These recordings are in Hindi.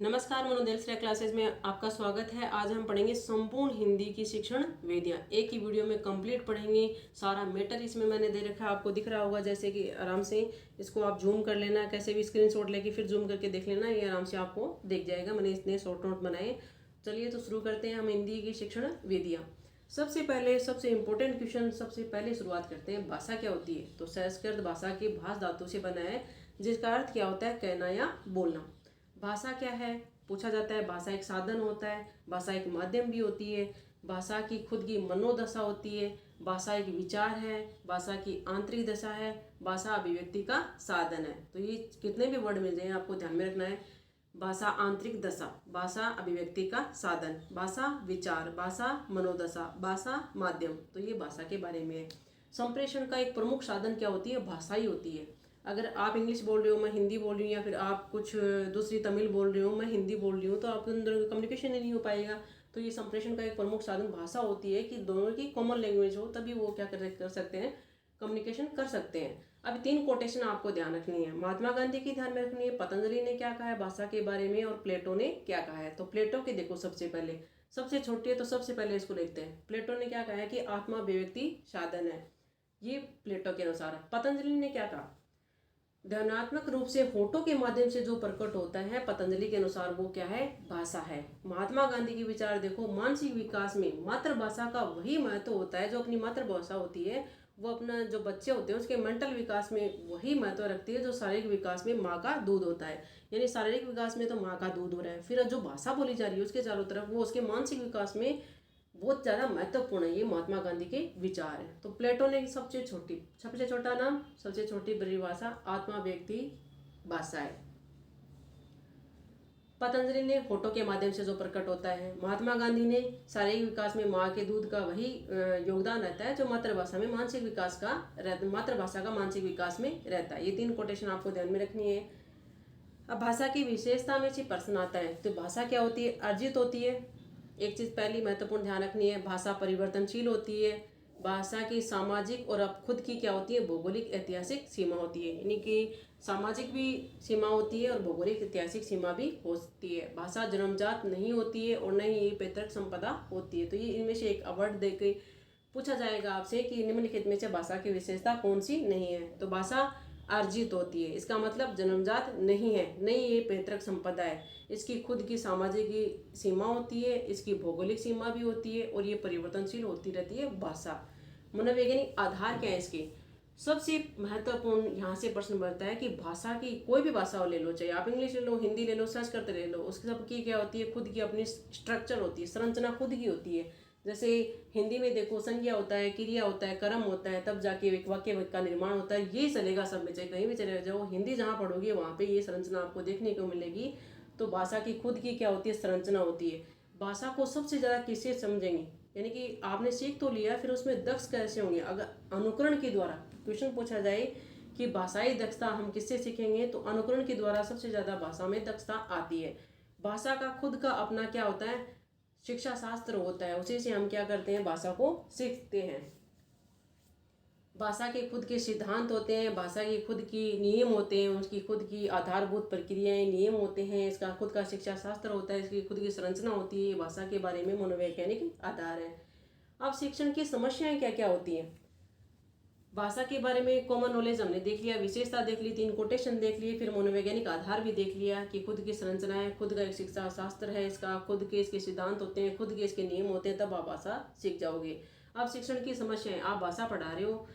नमस्कार, मनोदय क्लासेस में आपका स्वागत है। आज हम पढ़ेंगे संपूर्ण हिंदी की शिक्षण विधियाँ। एक ही वीडियो में कंप्लीट पढ़ेंगे। सारा मैटर इसमें मैंने दे रखा है, आपको दिख रहा होगा। जैसे कि आराम से इसको आप जूम कर लेना, कैसे भी स्क्रीनशॉट लेके फिर जूम करके देख लेना, ये आराम से आपको दिख जाएगा। मैंने इतने शॉर्ट नोट बनाए। चलिए तो शुरू करते हैं हम हिंदी की शिक्षण विधियाँ। सबसे पहले सबसे इम्पोर्टेंट क्वेश्चन, सबसे पहले शुरुआत करते हैं। भाषा क्या होती है? तो संस्कृत भाषा के भाष धातु से बना है, जिसका अर्थ क्या होता है? कहना या बोलना। भाषा क्या है पूछा जाता है। भाषा एक साधन होता है, भाषा एक माध्यम भी होती है, भाषा की खुद की मनोदशा होती है, भाषा एक विचार है, भाषा की आंतरिक दशा है, भाषा अभिव्यक्ति का साधन है। तो ये कितने भी वर्ड मिल जाए आपको ध्यान में रखना है। भाषा आंतरिक दशा, भाषा अभिव्यक्ति का साधन, भाषा विचार, भाषा मनोदशा, भाषा माध्यम। तो ये भाषा के बारे में है। संप्रेषण का एक प्रमुख साधन क्या होती है? भाषा ही होती है। अगर आप इंग्लिश बोल रहे हो, मैं हिंदी बोल रही हूँ, या फिर आप कुछ दूसरी तमिल बोल रहे हो, मैं हिंदी बोल रही हूँ, तो आपके अंदर कम्युनिकेशन ही नहीं हो पाएगा। तो ये संप्रेषण का एक प्रमुख साधन भाषा होती है कि दोनों की कॉमन लैंग्वेज हो, तभी वो क्या कर सकते हैं, कम्युनिकेशन कर सकते हैं। अब 3 कोटेशन आपको ध्यान रखनी है। महात्मा गांधी की ध्यान में रखनी है, पतंजलि ने क्या कहा है भाषा के बारे में, और प्लेटो ने क्या कहा है। तो प्लेटो के देखो, सबसे पहले सबसे छोटी है तो सबसे पहले इसको लिखते हैं। प्लेटो ने क्या कहा है कि आत्मा अभिव्यक्ति साधन है, ये प्लेटो के अनुसार है। पतंजलि ने क्या कहा? ध्वन्यात्मक रूप से होठों के माध्यम से जो प्रकट होता है, पतंजलि के अनुसार वो क्या है? भाषा है। महात्मा गांधी के विचार देखो, मानसिक विकास में मातृभाषा का वही महत्व होता है। जो अपनी मातृभाषा होती है, वो अपना जो बच्चे होते हैं उसके मेंटल विकास में वही महत्व रखती है जो शारीरिक विकास में माँ का दूध होता है। यानी शारीरिक विकास में तो माँ का दूध हो रहा है, फिर जो भाषा बोली जा रही है उसके चारों तरफ, वो उसके मानसिक विकास में बहुत ज़्यादा महत्वपूर्ण है। ये महात्मा गांधी के विचार हैं। तो प्लेटो ने सबसे छोटा नाम, सबसे छोटी परिभाषा आत्मा व्यक्ति भाषा है। पतंजलि ने होठों के माध्यम से जो प्रकट होता है। महात्मा गांधी ने शारीरिक विकास में माँ के दूध का वही योगदान रहता है जो मातृभाषा में मानसिक विकास का मातृभाषा का मानसिक विकास में रहता है। ये 3 कोटेशन आपको ध्यान में रखनी है। अब भाषा की विशेषता में से प्रश्न आता है। तो भाषा क्या होती है? अर्जित होती है। एक चीज़ पहली महत्वपूर्ण ध्यान रखनी है, भाषा परिवर्तनशील होती है। भाषा की सामाजिक और अब खुद की क्या होती है? भौगोलिक ऐतिहासिक सीमा होती है। यानी कि सामाजिक भी सीमा होती है और भौगोलिक ऐतिहासिक सीमा भी होती है। भाषा जन्मजात नहीं होती है और न ही ये पैतृक संपदा होती है। तो ये इनमें से एक अवार्ड दे के पूछा जाएगा आपसे कि निम्नलिखित में से भाषा की विशेषता कौन सी नहीं है। तो भाषा अर्जित होती है, इसका मतलब जन्मजात नहीं है, नहीं ये पैतृक संपदा है। इसकी खुद की सामाजिक सीमा होती है, इसकी भौगोलिक सीमा भी होती है और ये परिवर्तनशील होती रहती है। भाषा मनोवैज्ञानिक आधार क्या है इसके? सबसे महत्वपूर्ण यहाँ से प्रश्न बनता है कि भाषा की कोई भी भाषा ले लो, चाहे आप इंग्लिश ले लो, हिंदी ले लो, संस्कृत ले लो, उसकी सबकी क्या होती है? खुद की अपनी स्ट्रक्चर होती है, संरचना खुद की होती है। जैसे हिंदी में देखो, संज्ञा होता है, क्रिया होता है, कर्म होता है, तब जाके एक वाक्य का निर्माण होता है। ये चलेगा सब में, चाहे कहीं भी चले जाओ, हिंदी जहाँ पढ़ोगे वहाँ पे ये संरचना आपको देखने को मिलेगी। तो भाषा की खुद की क्या होती है? संरचना होती है। भाषा को सबसे ज़्यादा किससे समझेंगे? यानी कि आपने सीख तो लिया, फिर उसमें दक्ष कैसे होंगे? अगर अनुकरण के द्वारा क्वेश्चन पूछा जाए कि भाषाई दक्षता हम किससे सीखेंगे, तो अनुकरण के द्वारा सबसे ज़्यादा भाषा में दक्षता आती है। भाषा का खुद का अपना क्या होता है? शिक्षा शास्त्र होता है, उसी से हम क्या करते हैं? भाषा को सीखते हैं। भाषा के खुद के सिद्धांत होते हैं, भाषा के खुद की नियम होते हैं, उसकी खुद की आधारभूत प्रक्रियाएं, नियम होते हैं, इसका खुद का शिक्षा शास्त्र होता है, इसकी खुद की संरचना होती है। भाषा के बारे में मनोवैज्ञानिक आधार है। अब शिक्षण की समस्याएं क्या क्या होती हैं? भाषा के बारे में कॉमन नॉलेज हमने देख लिया, विशेषता देख ली, 3 कोटेशन देख लिए, फिर मनोवैज्ञानिक आधार भी देख लिया कि खुद की संरचना है, खुद का एक शिक्षा शास्त्र है, इसका खुद के इसके सिद्धांत होते हैं, खुद के इसके नियम होते हैं, तब आप भाषा सीख जाओगे। अब शिक्षण की समस्याएं, आप भाषा पढ़ा रहे हो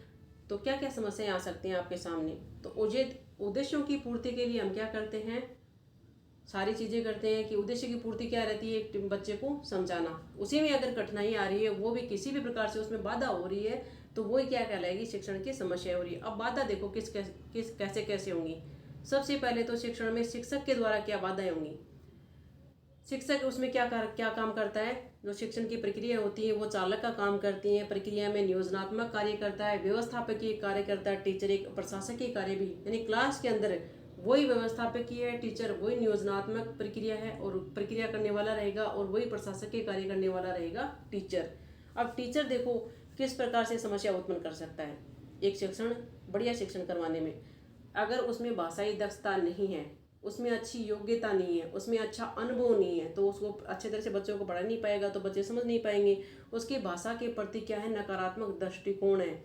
तो क्या क्या समस्याएं आ सकती हैं आपके सामने? तो उद्देश्यों की पूर्ति के लिए हम क्या करते हैं? सारी चीज़ें करते हैं कि उद्देश्य की पूर्ति क्या रहती है? एक बच्चे को समझाना। उसी में अगर कठिनाई आ रही है, वो भी किसी भी प्रकार से उसमें बाधा हो रही है, तो वो क्या कहलाएगी? शिक्षण की समस्या हो रही है। अब बाधा देखो कैसे कैसे होंगी। सबसे पहले तो शिक्षण में शिक्षक के द्वारा क्या बाधाएं होंगी? शिक्षक उसमें क्या काम करता है? जो शिक्षण की प्रक्रिया होती है वो चालक का काम करती है। प्रक्रिया में नियोजनात्मक कार्य करता है, व्यवस्थापकीय कार्य करता है, टीचर एक प्रशासकीय कार्य भी। यानी क्लास के अंदर वही व्यवस्थापकीय है टीचर, वही नियोजनात्मक प्रक्रिया है और प्रक्रिया करने वाला रहेगा, और वही प्रशासकीय कार्य करने वाला रहेगा टीचर। अब टीचर देखो किस प्रकार से समस्या उत्पन्न कर सकता है एक शिक्षण, बढ़िया शिक्षण करवाने में। अगर उसमें भाषाई दक्षता नहीं है, उसमें अच्छी योग्यता नहीं है, उसमें अच्छा अनुभव नहीं है, तो उसको अच्छे तरह से बच्चों को पढ़ा नहीं पाएगा, तो बच्चे समझ नहीं पाएंगे। उसकी भाषा के प्रति क्या है, नकारात्मक दृष्टिकोण है,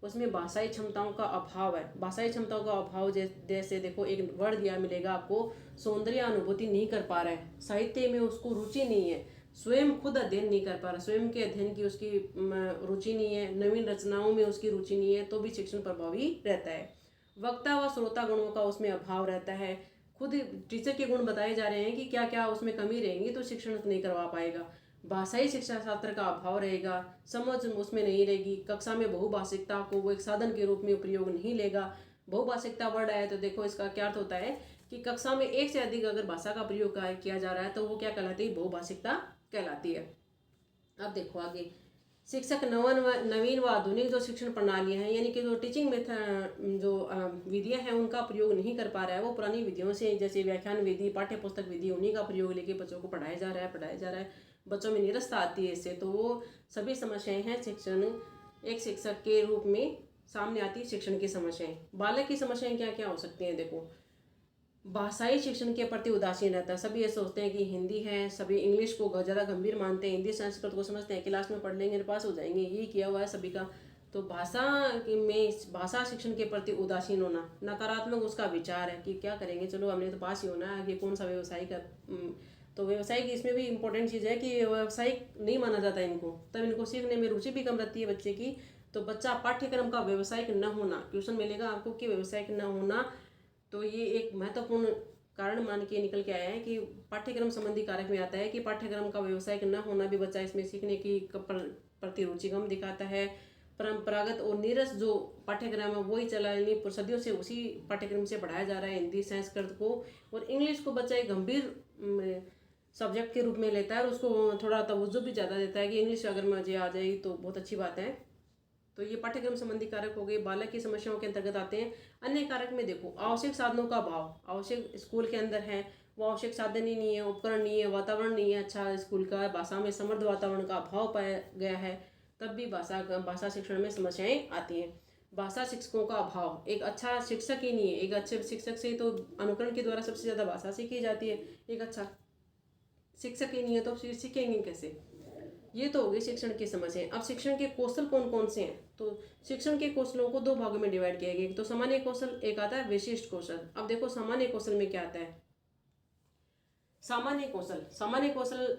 उसमें भाषाई क्षमताओं का अभाव है। भाषाई क्षमताओं का अभाव जैसे देखो एक वर्ड दिया मिलेगा आपको, सौंदर्य अनुभूति नहीं कर पा रहा है, साहित्य में उसको रुचि नहीं है, स्वयं खुद अध्ययन नहीं कर पा रहा, स्वयं के अध्ययन की उसकी रुचि नहीं है, नवीन रचनाओं में उसकी रुचि नहीं है, तो भी शिक्षण प्रभावी रहता है। वक्ता व श्रोता गुणों का उसमें अभाव रहता है। खुद टीचर के गुण बताए जा रहे हैं कि क्या क्या उसमें कमी रहेंगी, तो शिक्षण नहीं करवा पाएगा। भाषाई शिक्षा शास्त्र का अभाव रहेगा, समझ उसमें नहीं रहेगी। कक्षा में बहुभाषिकता को वो एक साधन के रूप में प्रयोग नहीं लेगा। बहुभाषिकता वर्ड आया तो देखो इसका क्या अर्थ होता है कि कक्षा में एक से अधिक अगर भाषा का प्रयोग किया जा रहा है तो वो क्या कहलाती है, बहुभाषिकता कहलाती है। अब देखो आगे, शिक्षक नवीन व आधुनिक जो शिक्षण प्रणालियां हैं, यानी कि जो टीचिंग मेथड जो विधियां हैं उनका प्रयोग नहीं कर पा रहा है। वो पुरानी विधियों से, जैसे व्याख्यान विधि, पाठ्य पुस्तक विधि, उन्हीं का प्रयोग लेके बच्चों को पढ़ाया जा रहा है। बच्चों में निरस्ता आती है इससे, तो वो सभी समस्याएं हैं शिक्षण एक शिक्षक के रूप में सामने आती है। शिक्षण की समस्याएं, बालक की समस्याएं क्या क्या हो सकती हैं, देखो भाषाई शिक्षण के प्रति उदासीन रहता है। सभी ये सोचते हैं कि हिंदी है, सभी इंग्लिश को ज़्यादा गंभीर मानते हैं, हिंदी संस्कृत को समझते हैं, क्लास में पढ़ लेंगे पास हो जाएंगे, यही किया हुआ है सभी का। तो भाषा शिक्षण के प्रति उदासीन होना, नकारात्मक उसका विचार है कि क्या करेंगे, चलो हमने तो पास ही होना है, आगे कौन सा व्यवसाय का। तो व्यवसायिक इसमें भी इम्पोर्टेंट चीज़ है कि व्यवसायिक नहीं माना जाता इनको, तब इनको सीखने में रुचि भी कम रहती है बच्चे की। तो बच्चा पाठ्यक्रम का व्यवसायिक न होना, ट्यूशन मिलेगा आपको कि व्यवसायिक न होना, तो ये एक महत्वपूर्ण कारण मान के निकल के आया है कि पाठ्यक्रम संबंधी कारक में आता है कि पाठ्यक्रम का व्यवसायिक न होना भी बच्चा इसमें सीखने की प्रति रुचि कम दिखाता है। परंपरागत और नीरस जो पाठ्यक्रम है वही चला, यानी सदियों से उसी पाठ्यक्रम से पढ़ाया जा रहा है हिंदी संस्कृत को, और इंग्लिश को बच्चा एक गंभीर सब्जेक्ट के रूप में लेता है और उसको थोड़ा तवज्जो भी ज़्यादा देता है कि इंग्लिश अगर मुझे आ जाएगी तो बहुत अच्छी बात है। तो ये पाठ्यक्रम संबंधी कारक हो गए, बालक की समस्याओं के अंतर्गत आते हैं। अन्य कारक में देखो आवश्यक साधनों का अभाव, आवश्यक स्कूल के अंदर है वो आवश्यक साधन ही नहीं है, उपकरण नहीं है, वातावरण नहीं है अच्छा स्कूल का, भाषा में समृद्ध वातावरण का अभाव पाया गया है, तब भी भाषा शिक्षण में समस्याएं आती हैं। भाषा शिक्षकों का अभाव, एक अच्छा शिक्षक ही नहीं है, एक अच्छे शिक्षक से तो अनुकरण के द्वारा सबसे ज़्यादा भाषा सीखी जाती है, एक अच्छा शिक्षक ही नहीं है तो फिर सीखेंगे कैसे। ये तो हो गई शिक्षण की समस्याएं। अब शिक्षण के कौशल कौन कौन से हैं, तो शिक्षण के कौशलों को दो भागों में डिवाइड किया गया। तो सामान्य कौशल, एक आता है विशिष्ट कौशल। अब देखो सामान्य कौशल में क्या आता है, सामान्य कौशल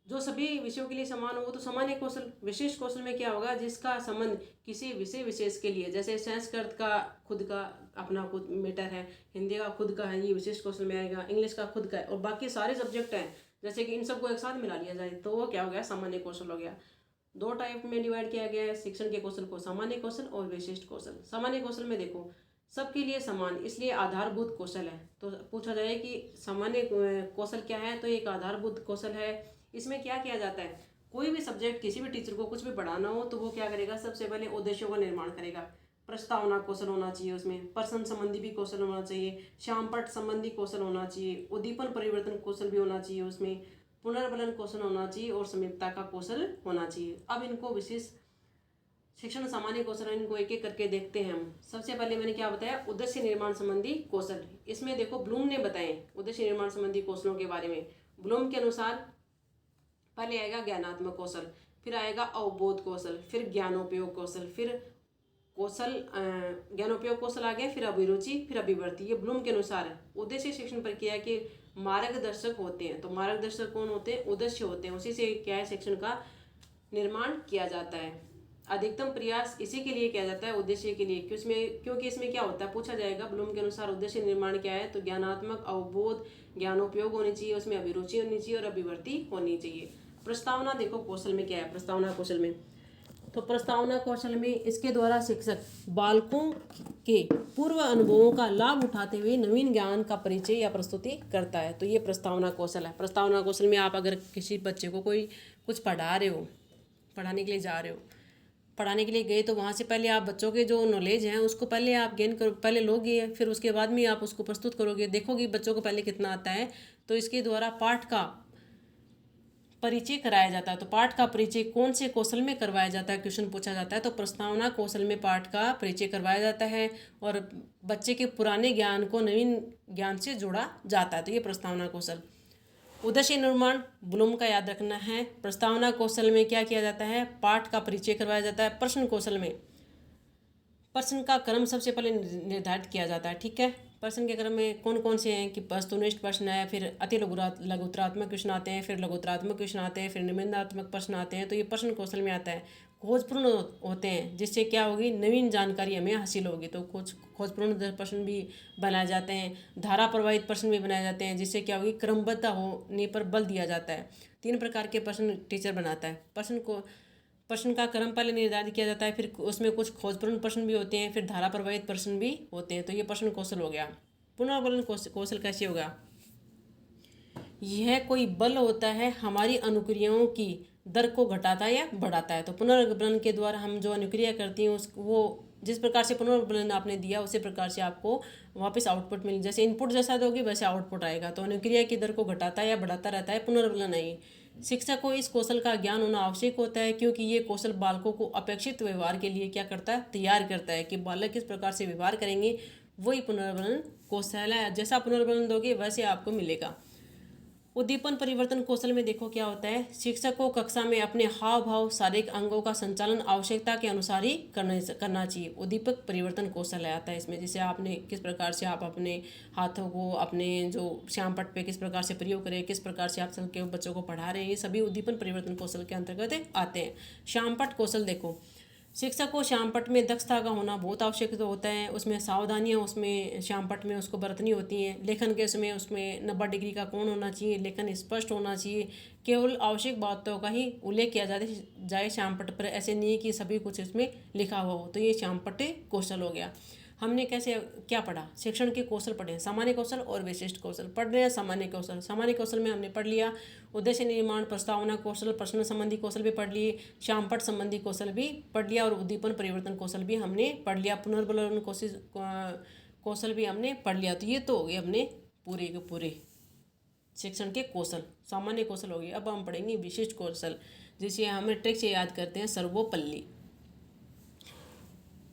जो सभी विषयों के लिए समान हो वो तो सामान्य कौशल। विशिष्ट कौशल में क्या होगा, जिसका संबंध किसी विषय विशेष के लिए, जैसे संस्कृत का खुद का अपना खुद मीटर है, हिंदी का खुद का है, ये विशिष्ट कौशल में आएगा, इंग्लिश का खुद का है, और बाकी सारे सब्जेक्ट हैं जैसे कि इन सबको एक साथ मिला लिया जाए तो वो क्या हो गया, सामान्य कौशल हो गया। दो टाइप में डिवाइड किया गया है शिक्षण के कौशल को, सामान्य कौशल और विशिष्ट कौशल। सामान्य कौशल में देखो सबके लिए समान, इसलिए आधारभूत कौशल है। तो पूछा जाए कि सामान्य कौशल क्या है, तो एक आधारभूत कौशल है। इसमें क्या किया जाता है, कोई भी सब्जेक्ट किसी भी टीचर को कुछ भी पढ़ाना हो तो वो क्या करेगा, सबसे पहले उद्देश्यों का निर्माण करेगा। प्रस्तावना कौशल होना चाहिए, उसमें प्रश्न संबंधी भी कौशल होना चाहिए, श्यामपट्ट संबंधी कौशल होना चाहिए, उद्दीपन परिवर्तन कौशल भी होना चाहिए, उसमें पुनर्बलन कौशल होना चाहिए और समीपता का कौशल होना चाहिए। अब इनको विशेष शिक्षण सामान्य कौशल, इनको एक एक करके देखते हैं हम। सबसे पहले मैंने क्या बताया, उद्देश्य निर्माण संबंधी कौशल। इसमें देखो ब्लूम ने बताए उद्देश्य निर्माण संबंधी कौशलों के बारे में। ब्लूम के अनुसार पहले आएगा ज्ञानात्मक कौशल, फिर आएगा अवबोध कौशल, फिर ज्ञानोपयोग कौशल, फिर कौशल ज्ञानोपयोग कौशल आ गया, फिर अभिरुचि, फिर अभिवृत्ति। ये ब्लूम के अनुसार है। उद्देश्य शिक्षण प्रक्रिया के मार्गदर्शक होते हैं। तो मार्गदर्शक कौन होते हैं, उद्देश्य होते हैं, उसी से क्या है शिक्षण का निर्माण किया जाता है। अधिकतम प्रयास इसी के लिए किया जाता है, उद्देश्य के लिए, क्योंकि इसमें क्या होता है पूछा जाएगा। ब्लूम के अनुसार उद्देश्य निर्माण क्या है, तो ज्ञानात्मक, अवबोध, ज्ञानोपयोग होनी चाहिए, उसमें अभिरुचि होनी चाहिए और अभिवृत्ति होनी चाहिए। प्रस्तावना देखो कौशल में क्या है, प्रस्तावना कौशल में, तो प्रस्तावना कौशल में इसके द्वारा शिक्षक बालकों के पूर्व अनुभवों का लाभ उठाते हुए नवीन ज्ञान का परिचय या प्रस्तुति करता है। तो ये प्रस्तावना कौशल है। प्रस्तावना कौशल में आप अगर किसी बच्चे को कोई कुछ पढ़ा रहे हो, पढ़ाने के लिए जा रहे हो, पढ़ाने के लिए गए, तो वहाँ से पहले आप बच्चों के जो नॉलेज हैं उसको पहले आप गेन करो, पहले लोगे, फिर उसके बाद में आप उसको प्रस्तुत करोगे, देखोगे बच्चों को पहले कितना आता है। तो इसके द्वारा परिचय कराया जाता है। तो पाठ का परिचय कौन से कौशल में करवाया जाता है, क्वेश्चन पूछा जाता है। तो प्रस्तावना कौशल में पाठ का परिचय करवाया जाता है और बच्चे के पुराने ज्ञान को नवीन ज्ञान से जोड़ा जाता है। तो ये प्रस्तावना कौशल। उद्देश्य निर्माण ब्लूम का याद रखना है। प्रस्तावना कौशल में क्या किया जाता है, पाठ का परिचय करवाया जाता है। प्रश्न कौशल में प्रश्न का क्रम सबसे पहले निर्धारित किया जाता है। ठीक है, प्रश्न के क्रम में कौन कौन से हैं कि वस्तुनिष्ठ प्रश्न है, फिर अति लघुतरात्मक क्वेश्चन आते हैं, फिर लघुतरात्मक क्वेश्चन आते हैं, फिर निबंधात्मक प्रश्न आते हैं। तो ये प्रश्न कौशल में आता है। खोजपूर्ण होते हैं, जिससे क्या होगी, नवीन जानकारी हमें हासिल होगी। तो खोजपूर्ण प्रश्न भी बनाए जाते हैं। धारा प्रवाहित प्रश्न भी बनाए जाते हैं, जिससे क्या होगी, क्रमबद्ध होने पर बल दिया जाता है। 3 प्रकार के प्रश्न टीचर बनाता है। प्रश्न का क्रम पहले निर्धारित किया जाता है, फिर उसमें कुछ खोजपूर्ण प्रश्न भी होते हैं, फिर धारा प्रवाहित प्रश्न भी होते हैं। तो ये प्रश्न कौशल हो गया। पुनर्वलन कौशल कैसे होगा, यह कोई बल होता है हमारी अनुक्रियाओं की दर को घटाता है या बढ़ाता है। तो पुनर्वलन के द्वारा हम जो अनुक्रिया करती हैं वो जिस प्रकार से पुनर्वलन आपने दिया उसी प्रकार से आपको वापस आउटपुट मिल, जैसे इनपुट जैसा दोगे वैसे आउटपुट आएगा। तो अनुक्रिया की दर को घटाता है या बढ़ाता रहता है, पुनर्वलन है। शिक्षक को इस कौशल का ज्ञान होना आवश्यक होता है, क्योंकि ये कौशल बालकों को अपेक्षित व्यवहार के लिए क्या करता है, तैयार करता है कि बालक किस प्रकार से व्यवहार करेंगे, वही पुनर्वलन कौशल है। जैसा पुनर्वलन दोगे वैसे आपको मिलेगा। उद्दीपन परिवर्तन कौशल में देखो क्या होता है, शिक्षक को कक्षा में अपने हाव भाव शारीरिक अंगों का संचालन आवश्यकता के अनुसार ही करना चाहिए। उद्दीपक परिवर्तन कौशल आता है इसमें, जैसे आपने किस प्रकार से आप अपने हाथों को अपने जो श्यामपट्ट पे किस प्रकार से प्रयोग करें, किस प्रकार से आप सबके बच्चों को पढ़ा रहे हैं, ये सभी उद्दीपन परिवर्तन कौशल के अंतर्गत आते हैं। श्यामपट्ट कौशल देखो, शिक्षक को श्यामपट्ट में दक्षता का होना बहुत आवश्यक होता है। उसमें सावधानियां उसमें श्यामपट्ट में उसको बरतनी होती हैं। लेखन के समय उसमें 90 डिग्री का कोण होना चाहिए, लेखन स्पष्ट होना चाहिए, केवल आवश्यक बातों का ही उल्लेख किया जाए श्यामपट्ट पर, ऐसे नहीं कि सभी कुछ इसमें लिखा हुआ हो। तो ये श्यामपट्ट कौशल हो गया। हमने कैसे क्या पढ़ा, शिक्षण के कौशल पढ़े, सामान्य कौशल और विशिष्ट कौशल पढ़ रहे हैं। सामान्य कौशल में हमने पढ़ लिया उद्देश्य निर्माण, प्रस्तावना कौशल, प्रश्न संबंधी कौशल भी पढ़ लिए, श्यामपट्ट संबंधी कौशल भी पढ़ लिया और उद्दीपन परिवर्तन कौशल भी हमने पढ़ लिया, पुनर्वलन कौशल भी हमने पढ़ लिया। तो ये तो हो गए हमने पूरे के पूरे शिक्षण के कौशल। सामान्य कौशल हो गए। अब हम पढ़ेंगे विशिष्ट कौशल, जिसे हमें ट्रिक से याद करते हैं सर्वोपल्ली।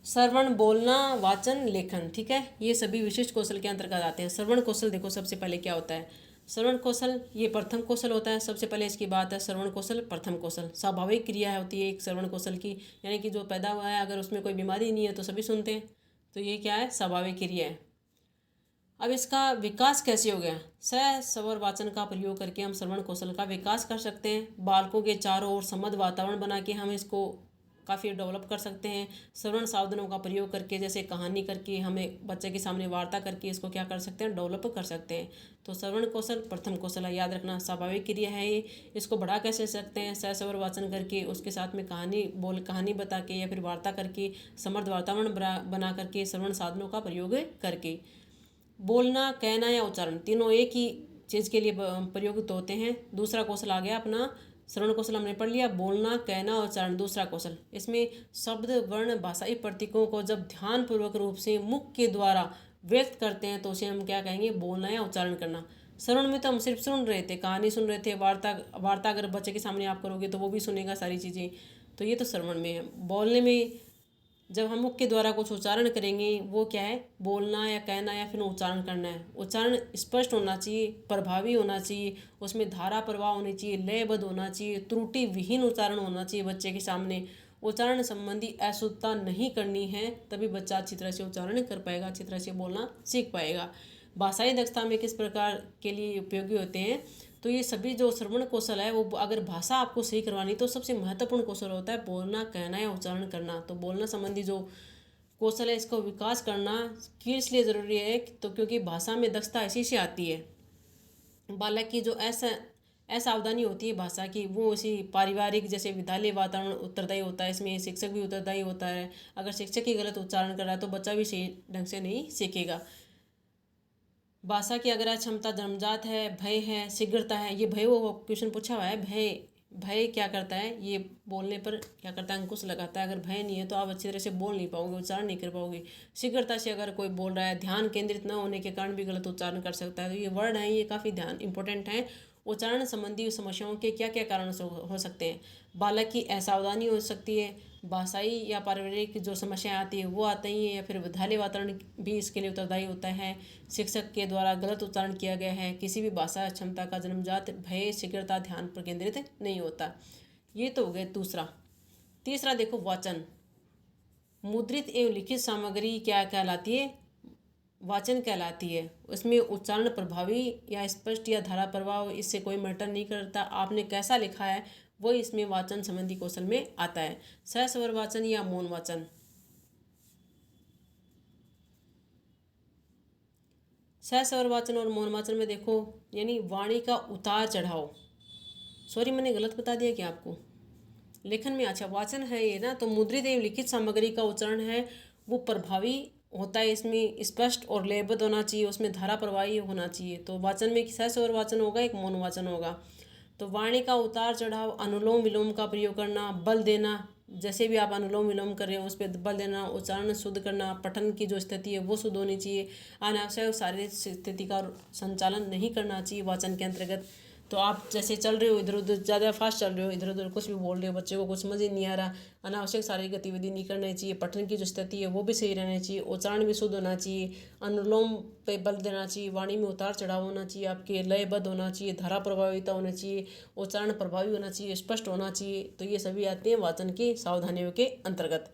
श्रवण, बोलना, वाचन, लेखन। ठीक है, ये सभी विशिष्ट कौशल के अंतर्गत आते हैं। श्रवण कौशल देखो सबसे पहले क्या होता है, श्रवण कौशल ये प्रथम कौशल होता है। सबसे पहले इसकी बात है, श्रवण कौशल प्रथम कौशल स्वाभाविक क्रिया होती है एक श्रवण कौशल की, यानी कि जो पैदा हुआ है अगर उसमें कोई बीमारी नहीं है तो सभी सुनते हैं। तो ये क्या है, स्वाभाविक क्रिया है। अब इसका विकास कैसे हो गया, सह स्वर वाचन का प्रयोग करके हम श्रवण कौशल का विकास कर सकते हैं। बालकों के चारों ओर समृद्ध वातावरण बना के हम इसको काफ़ी डेवलप कर सकते हैं। श्रवण साधनों का प्रयोग करके, जैसे कहानी करके, हमें बच्चे के सामने वार्ता करके इसको क्या कर सकते हैं, डेवलप कर सकते हैं। तो श्रवण कौशल प्रथम कौशल है, याद रखना, स्वाभाविक क्रिया है ये। इसको बढ़ा कैसे सकते हैं, सहस्वर वाचन करके, उसके साथ में कहानी बता के या फिर वार्ता करके, समृद्ध वातावरण बना करके, श्रवण साधनों का प्रयोग करके। बोलना, कहना या उच्चारण तीनों एक ही चीज़ के लिए प्रयुक्त होते हैं। दूसरा कौशल आ गया अपना, श्रवण कौशल हमने पढ़ लिया, बोलना, कहना और उच्चारण दूसरा कौशल। इसमें शब्द, वर्ण, भाषाई प्रतीकों को जब ध्यानपूर्वक रूप से मुख के द्वारा व्यक्त करते हैं तो उसे हम क्या कहेंगे, बोलना या उच्चारण करना। श्रवण में तो हम सिर्फ सुन रहे थे, कहानी सुन रहे थे, वार्ता अगर बच्चे के सामने आप करोगे तो वो भी सुनेगा सारी चीज़ें। तो ये तो श्रवण में है। बोलने में जब हम मुख के द्वारा कुछ उच्चारण करेंगे वो क्या है, बोलना या कहना या फिर उच्चारण करना है। उच्चारण स्पष्ट होना चाहिए, प्रभावी होना चाहिए, उसमें धारा प्रवाह होनी चाहिए, लयबद्ध होना चाहिए, त्रुटि विहीन उच्चारण होना चाहिए बच्चे के सामने। उच्चारण संबंधी अशुद्धता नहीं करनी है, तभी बच्चा अच्छी तरह से उच्चारण कर पाएगा, अच्छी तरह से बोलना सीख पाएगा। भाषाई दक्षता में किस प्रकार के लिए उपयोगी होते हैं, तो ये सभी जो श्रवण कौशल है वो अगर भाषा आपको सही करवानी तो सबसे महत्वपूर्ण कौशल होता है बोलना, कहना या उच्चारण करना। तो बोलना संबंधी जो कौशल है इसको विकास करना क्यों इसलिए ज़रूरी है, तो क्योंकि भाषा में दक्षता इसी से आती है। बालक की जो असावधानी होती है भाषा की, वो उसी पारिवारिक जैसे विद्यालय वातावरण उत्तरदायी होता है, इसमें शिक्षक भी उत्तरदायी होता है। अगर शिक्षक ही गलत उच्चारण कर रहा है तो बच्चा भी सही ढंग से नहीं सीखेगा। भाषा की अगर क्षमता जन्मजात है, भय है, शीघ्रता है, ये भय वो क्वेश्चन पूछा हुआ है। भय क्या करता है, ये बोलने पर क्या करता है, अंकुश लगाता है। अगर भय नहीं है तो आप अच्छी तरह से बोल नहीं पाओगे, उच्चारण नहीं कर पाओगे। शीघ्रता से अगर कोई बोल रहा है, ध्यान केंद्रित न होने के कारण भी गलत उच्चारण कर सकता है। तो ये वर्ड हैं, ये काफ़ी ध्यान इंपॉर्टेंट हैं उच्चारण संबंधी समस्याओं के क्या क्या कारण हो सकते हैं। बालक की असावधानी हो सकती है, भाषाई या पारिवारिक जो समस्याएं आती है वो आती हैं, या फिर विद्यालय वातावरण भी इसके लिए उत्तरदायी होता है। शिक्षक के द्वारा गलत उच्चारण किया गया है, किसी भी भाषा क्षमता का जन्मजात भय, शीघ्रता, ध्यान पर केंद्रित नहीं होता। ये तो हो गया दूसरा। तीसरा देखो वाचन। मुद्रित एवं लिखित सामग्री क्या कहलाती है? वाचन कहलाती है। उसमें उच्चारण प्रभावी या स्पष्ट या धारा प्रभाव, इससे कोई मैटर नहीं करता, आपने कैसा लिखा है वो इसमें वाचन संबंधी कौशल में आता है। सस्वर वाचन या मौन वाचन। सस्वर वाचन और मौन वाचन में देखो, यानी वाणी का उतार चढ़ाव। सॉरी, मैंने गलत बता दिया क्या आपको? लेखन में अच्छा वाचन है ये ना, तो मुद्रित एवं लिखित सामग्री का उच्चारण है वो प्रभावी होता है, इसमें स्पष्ट और लयबद्ध होना चाहिए, उसमें धारा प्रवाही होना चाहिए। तो वाचन में एक सस्वर वाचन होगा, एक मौन वाचन होगा। तो वाणी का उतार चढ़ाव, अनुलोम विलोम का प्रयोग करना, बल देना, जैसे भी आप अनुलोम विलोम कर रहे हो उस पर बल देना, उच्चारण शुद्ध करना, पठन की जो स्थिति है वो शुद्ध होनी चाहिए, अनावश्यक शारीरिक स्थिति का संचालन नहीं करना चाहिए वाचन के अंतर्गत। तो आप जैसे चल रहे हो इधर उधर, ज़्यादा फास्ट चल रहे हो, इधर उधर कुछ भी बोल रहे हो, बच्चे को कुछ समझ ही नहीं आ रहा, अनावश्यक शारीरिक गतिविधि नहीं करनी चाहिए, पठन की जो स्थिति है वो भी सही रहनी चाहिए, उच्चारण भी शुद्ध होना चाहिए, अनुलोम पे बल देना चाहिए, वाणी में उतार चढ़ाव होना चाहिए, आपके लयबद्ध होना चाहिए, धारा प्रभाविता होना चाहिए, उच्चारण प्रभावी होना चाहिए, स्पष्ट होना चाहिए। तो ये सभी आते हैं वाचन की सावधानियों के अंतर्गत।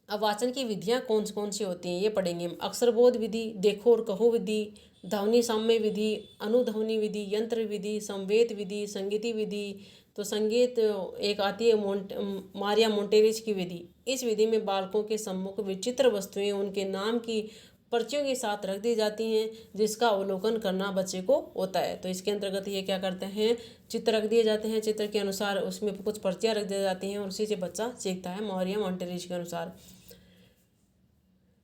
अब वाचन की विधियाँ कौन सी होती हैं ये पढ़ेंगे हम। अक्षरबोध विधि, देखो और कहो विधि, ध्वनि साम्य विधि, अनुध्वनि विधि, यंत्र विधि, संवेद विधि, संगीति विधि। तो संगीत एक आती है मारिया मोंटेरेज की विधि। इस विधि में बालकों के सम्मुख विचित्र वस्तुएं उनके नाम की पर्चियों के साथ रख दी जाती हैं, जिसका अवलोकन करना बच्चे को होता है। तो इसके अंतर्गत ये क्या करते हैं, चित्र रख दिए जाते हैं, चित्र के अनुसार उसमें कुछ पर्चियाँ रख दी जाती हैं और उसी से बच्चा सीखता है मारिया मोंटेरेज के अनुसार।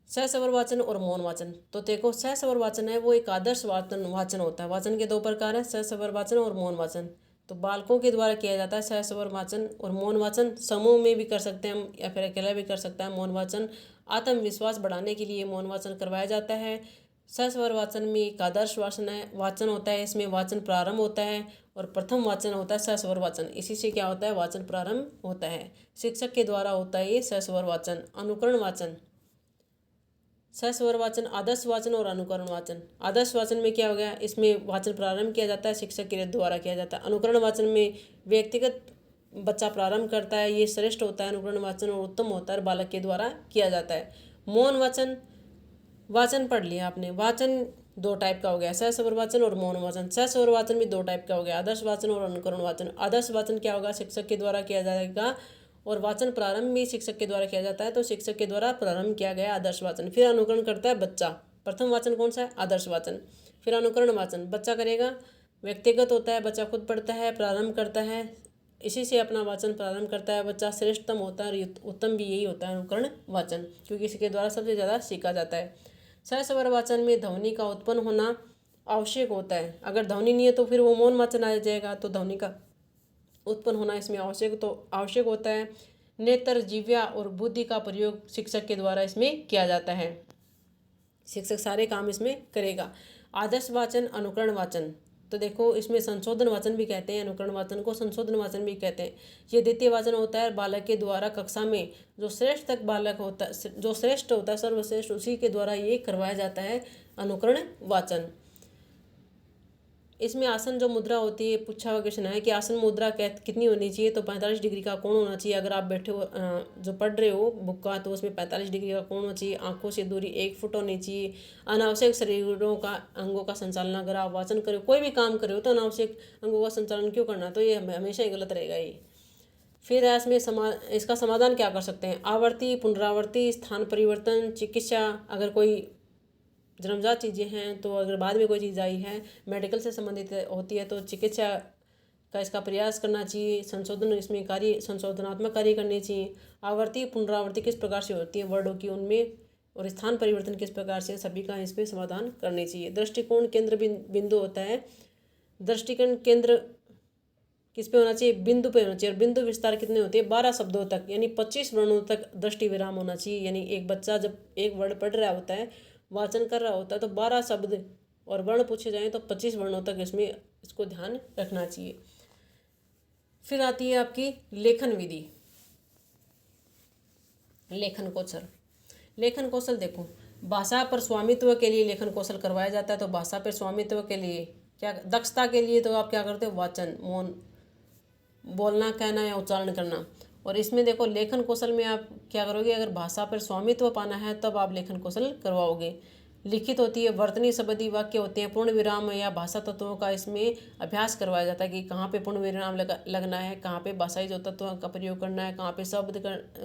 सस्वर वाचन और मौन वाचन। तो देखो सस्वर वाचन है वो एक आदर्श वाचन होता है। वाचन के दो प्रकार है, सस्वर वाचन और मौन वाचन। तो बालकों के द्वारा किया जाता है सस्वर वाचन और मौन वाचन। समूह में भी कर सकते हैं हम या फिर अकेला भी कर सकता है मौन वाचन। आत्मविश्वास बढ़ाने के लिए मौन वाचन करवाया जाता है। सस्वर वाचन में एक आदर्श वाचन होता है, इसमें वाचन प्रारंभ होता है और प्रथम वाचन होता है सस्वर वाचन। इसी से क्या होता है, वाचन प्रारंभ होता है, शिक्षक के द्वारा होता है ये सस्वर वाचन। अनुकरण वाचन, सस्वर वाचन, आदर्श वाचन और अनुकरण वाचन। आदर्श वाचन में क्या हो गया, इसमें वाचन प्रारंभ किया जाता है, शिक्षक के द्वारा किया जाता है। अनुकरण वाचन में व्यक्तिगत बच्चा प्रारंभ करता है, ये श्रेष्ठ होता है अनुकरण वाचन और उत्तम होता है, बालक के द्वारा किया जाता है। मौन वाचन, वाचन पढ़ लिया आपने। वाचन दो टाइप का हो गया, सस्वर वाचन और मौन वाचन। सस्वर वाचन भी दो टाइप का हो गया, आदर्श वाचन और अनुकरण वाचन। आदर्श वाचन क्या होगा, शिक्षक के द्वारा किया जाएगा और वाचन प्रारंभ भी शिक्षक के द्वारा किया जाता है, तो शिक्षक के द्वारा प्रारंभ किया गया आदर्श वाचन। फिर अनुकरण करता है बच्चा। प्रथम वाचन कौन सा है, आदर्श वाचन। फिर अनुकरण वाचन बच्चा करेगा, व्यक्तिगत होता है, बच्चा खुद पढ़ता है, प्रारंभ करता है, इसी से अपना वाचन प्रारंभ करता है बच्चा। श्रेष्ठतम होता है और उत्तम भी यही होता है अनुकरण वाचन, क्योंकि इसके द्वारा सबसे ज़्यादा सीखा जाता है। सस्वर वाचन में ध्वनि का उत्पन्न होना आवश्यक होता है, अगर ध्वनि नहीं है तो फिर वो मौन वाचन आ जाएगा, तो ध्वनि का उत्पन्न होना इसमें आवश्यक होता है। नेत्र, जिह्वा और बुद्धि का प्रयोग शिक्षक के द्वारा इसमें किया जाता है, शिक्षक सारे काम इसमें करेगा। आदर्श वाचन, अनुकरण वाचन, तो देखो इसमें संशोधन वाचन भी कहते हैं, अनुकरण वाचन को संशोधन वाचन भी कहते हैं। ये द्वितीय वाचन होता है, बालक के द्वारा कक्षा में जो श्रेष्ठ तक बालक होता है, जो श्रेष्ठ होता है, सर्वश्रेष्ठ, उसी के द्वारा ये करवाया जाता है अनुकरण वाचन। इसमें आसन जो मुद्रा होती है, पूछा हुआ क्वेश्चन है कि आसन मुद्रा कितनी होनी चाहिए, तो 45 डिग्री का कोण होना चाहिए। अगर आप बैठे हो जो पढ़ रहे हो बुक का, तो उसमें 45 डिग्री का कोण होना चाहिए। आंखों से दूरी 1 फुट होनी चाहिए। अनावश्यक शरीरों का अंगों का संचालन, अगर आप वाचन करो, कोई भी काम करो, तो अनावश्यक अंगों का संचालन क्यों करना, तो ये हमेशा ही गलत रहेगा ये। फिर इसमें इसका समाधान क्या कर सकते हैं, आवर्ती, पुनरावर्ती, स्थान परिवर्तन, चिकित्सा, अगर कोई जन्मजात चीज़ें हैं, तो अगर बाद में कोई चीज़ आई है मेडिकल से संबंधित होती है, तो चिकित्सा का इसका प्रयास करना चाहिए। संशोधन, इसमें संशोधनात्मक कार्य करने चाहिए। आवर्ती, पुनरावृत्ति किस प्रकार से होती है वर्डों की, उनमें, और स्थान परिवर्तन किस प्रकार से, सभी का इसमें समाधान करने चाहिए। दृष्टिकोण केंद्र बिंदु होता है, दृष्टिकोण केंद्र किस पे होना चाहिए, बिंदु पे होना चाहिए। और बिंदु विस्तार कितने होते हैं, 12 शब्दों तक, यानी 25 वर्णों तक दृष्टि विराम होना चाहिए। यानी एक बच्चा जब एक वर्ड पढ़ रहा होता है, वाचन कर रहा होता है, तो 12 शब्द और वर्ण पूछे जाएँ तो 25 वर्णों तक इसमें इसको ध्यान रखना चाहिए। फिर आती है आपकी लेखन विधि, लेखन कौशल। लेखन कौशल देखो, भाषा पर स्वामित्व के लिए लेखन कौशल करवाया जाता है। तो भाषा पर स्वामित्व के लिए क्या, दक्षता के लिए तो आप क्या करते हो, वाचन, मौन, बोलना, कहना या उच्चारण करना। और इसमें देखो लेखन कौशल में आप क्या करोगे, अगर भाषा पर स्वामित्व पाना है तब आप लेखन कौशल करवाओगे। लिखित होती है, वर्तनी शब्दी वाक्य होते हैं, पूर्ण विराम या भाषा तत्वों का इसमें अभ्यास करवाया जाता है कि कहाँ पे पूर्ण विराम लगना है, कहाँ पे भाषाई जो तत्वों का प्रयोग करना है, कहाँ पे शब्द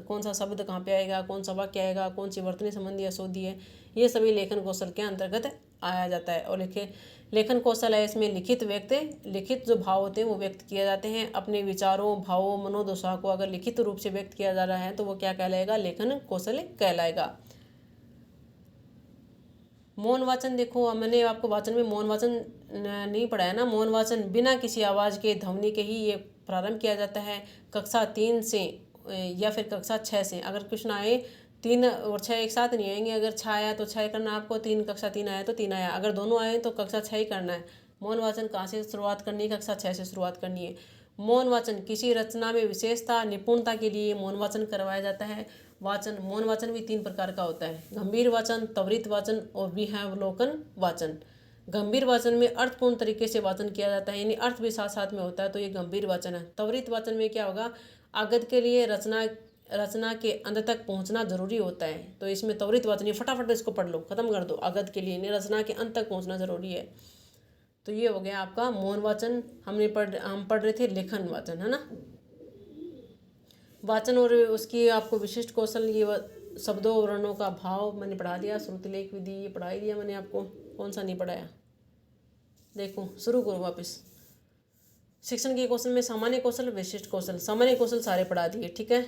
कौन सा शब्द कहाँ पे आएगा, कौन सा वाक्य आएगा, कौन सी वर्तनी संबंधी या शोधी है, ये सभी लेखन कौशल के अंतर्गत आया जाता है। और लेखन कौशल है, इसमें लिखित जो भाव होते हैं वो व्यक्त किए जाते हैं। अपने विचारों, भावों, मनोदशा को अगर लिखित रूप से व्यक्त किया जा रहा है तो वो क्या कहलाएगा, लेखन कौशल कहलाएगा। मौन वाचन देखो, मैंने आपको वाचन में मौन वाचन नहीं पढ़ाया ना। मौन वाचन बिना किसी आवाज़ के, ध्वनि के ही ये प्रारंभ किया जाता है। कक्षा 3 से या फिर कक्षा 6 से। अगर क्वेश्चन आए 3 और 6 एक साथ नहीं आएंगे, अगर 6 आया तो 6 करना आपको, कक्षा 3 आया तो 3 आया, अगर दोनों आए तो कक्षा 6 ही करना है। मौन वाचन कहाँ से शुरुआत करनी है, कक्षा 6 से शुरुआत करनी है। मौन वाचन किसी रचना में विशेषता, निपुणता के लिए मौन वाचन करवाया जाता है। मौन वाचन भी 3 प्रकार का होता है, गंभीर वाचन, त्वरित वाचन और विहंगावलोकन वाचन। गंभीर वाचन में अर्थपूर्ण तरीके से वाचन किया जाता है, यानी अर्थ भी साथ साथ में होता है, तो ये गंभीर वाचन है। त्वरित वाचन में क्या होगा, आगत के लिए रचना के अंत तक पहुंचना जरूरी होता है, तो इसमें त्वरित वाचन, ये फटाफट इसको पढ़ लो, खत्म कर दो। आगत के लिए रचना के अंत तक पहुंचना जरूरी है। तो ये हो गया आपका मौन वाचन। हम पढ़ रहे थे लेखन वाचन, है ना। वाचन और उसकी आपको विशिष्ट कौशल, ये शब्दों और वर्णों का भाव मैंने पढ़ा दिया। श्रुतिलेख विधि ये पढ़ा ही दिया मैंने आपको, कौन सा नहीं पढ़ाया। देखो शुरू करो वापस। शिक्षण के कौशल में सामान्य कौशल, विशिष्ट कौशल। सामान्य कौशल सारे पढ़ा दिए, ठीक है।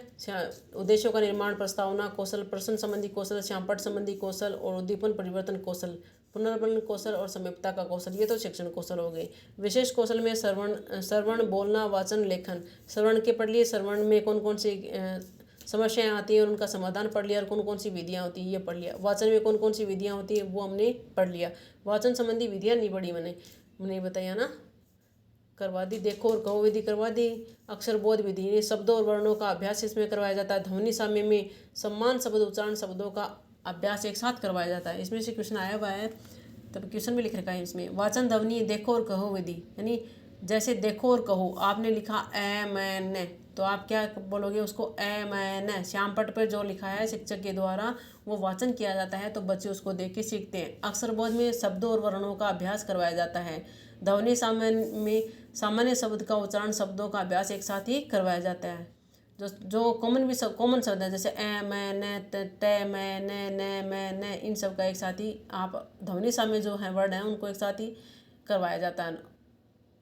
उद्देश्यों का निर्माण, प्रस्तावना कौशल, प्रश्न संबंधी कौशल, श्यामपट संबंधी कौशल और उद्दीपन परिवर्तन कौशल, पुनर्बलन कौशल और समयता का कौशल, ये तो शिक्षण कौशल हो गए। विशेष कौशल में श्रवण, बोलना, वाचन, लेखन। श्रवण के पढ़ लिए, श्रवण में कौन कौन सी समस्याएं आती हैं और उनका समाधान पढ़ लिया, और कौन कौन सी विधियाँ होती हैं ये पढ़ लिया। वाचन में कौन कौन सी विधियाँ होती हैं वो हमने पढ़ लिया। वाचन संबंधी विधियाँ नहीं पढ़ी मैंने बताया ना, करवा दी। देखो और कहो विधि करवा दी। अक्षर बोध विधि, शब्दों और वर्णों का अभ्यास इसमें करवाया जाता है। ध्वनि साम्य में सम्मान शब्द, उच्चारण शब्दों का अभ्यास एक साथ करवाया जाता है। इसमें से क्वेश्चन आया हुआ है, तब क्वेश्चन में लिख रखा है इसमें। वाचन ध्वनि, देखो और कहो विधि, यानी जैसे देखो और कहो, आपने लिखा ए मैंने, तो आप क्या बोलोगे उसको, ए मैंने। श्यामपट पर जो लिखा है शिक्षक के द्वारा वो वाचन किया जाता है, तो बच्चे उसको देख के सीखते हैं। अक्षर बोध में शब्दों और वर्णों का अभ्यास करवाया जाता है। ध्वनि सामान्य शब्द का उच्चारण, शब्दों का अभ्यास एक साथ ही करवाया जाता है। जो कॉमन शब्द है, जैसे ए मैं न, ते मैं न मैं न, इन सब का एक साथ ही आप ध्वनि साम्य जो है वर्ड है उनको एक साथ ही करवाया जाता है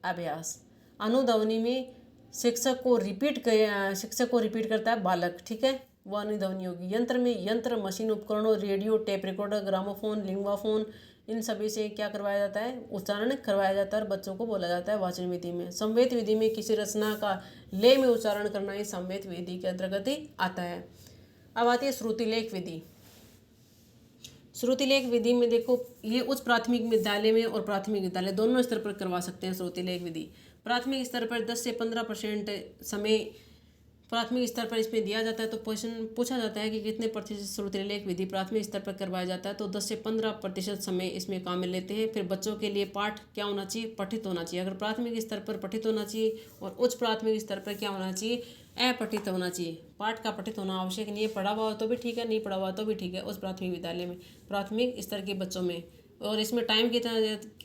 अभ्यास। अनुध्वनि में शिक्षक को रिपीट करता है बालक, ठीक है, वो अनुध्वनि होगी। यंत्र में यंत्र, मशीन, उपकरणों, रेडियो, टेप रिकॉर्डर, ग्रामोफोन, लिंगवाफोन, इन सभी से क्या करवाया जाता है, उच्चारण करवाया जाता है और बच्चों को बोला जाता है वाचन विधि में। संवेद विधि में किसी रचना का लय में उच्चारण करना ही संवेद विधि के अंतर्गत ही आता है। अब आती है श्रुतिलेख विधि। श्रुतिलेख विधि में देखो, ये उच्च प्राथमिक विद्यालय में और प्राथमिक विद्यालय दोनों स्तर पर करवा सकते हैं श्रुतिलेख विधि। प्राथमिक स्तर पर 10 से 15% समय प्राथमिक स्तर पर इसमें दिया जाता है। तो क्वेश्चन पूछा जाता है कि कितने प्रतिशत श्रुतिलेख विधि प्राथमिक स्तर पर करवाया जाता है, तो 10 से 15% समय इसमें काम में लेते हैं। फिर बच्चों के लिए पाठ क्या होना चाहिए, पठित होना चाहिए। अगर प्राथमिक स्तर पर पठित होना चाहिए और उच्च प्राथमिक स्तर पर क्या होना चाहिए, अपठित होना चाहिए। पाठ का पठित होना आवश्यक नहीं है, पढ़ा हुआ तो भी ठीक है, नहीं पढ़ा हुआ तो भी ठीक है। उस प्राथमिक विद्यालय में, प्राथमिक स्तर के बच्चों में, और इसमें टाइम कितना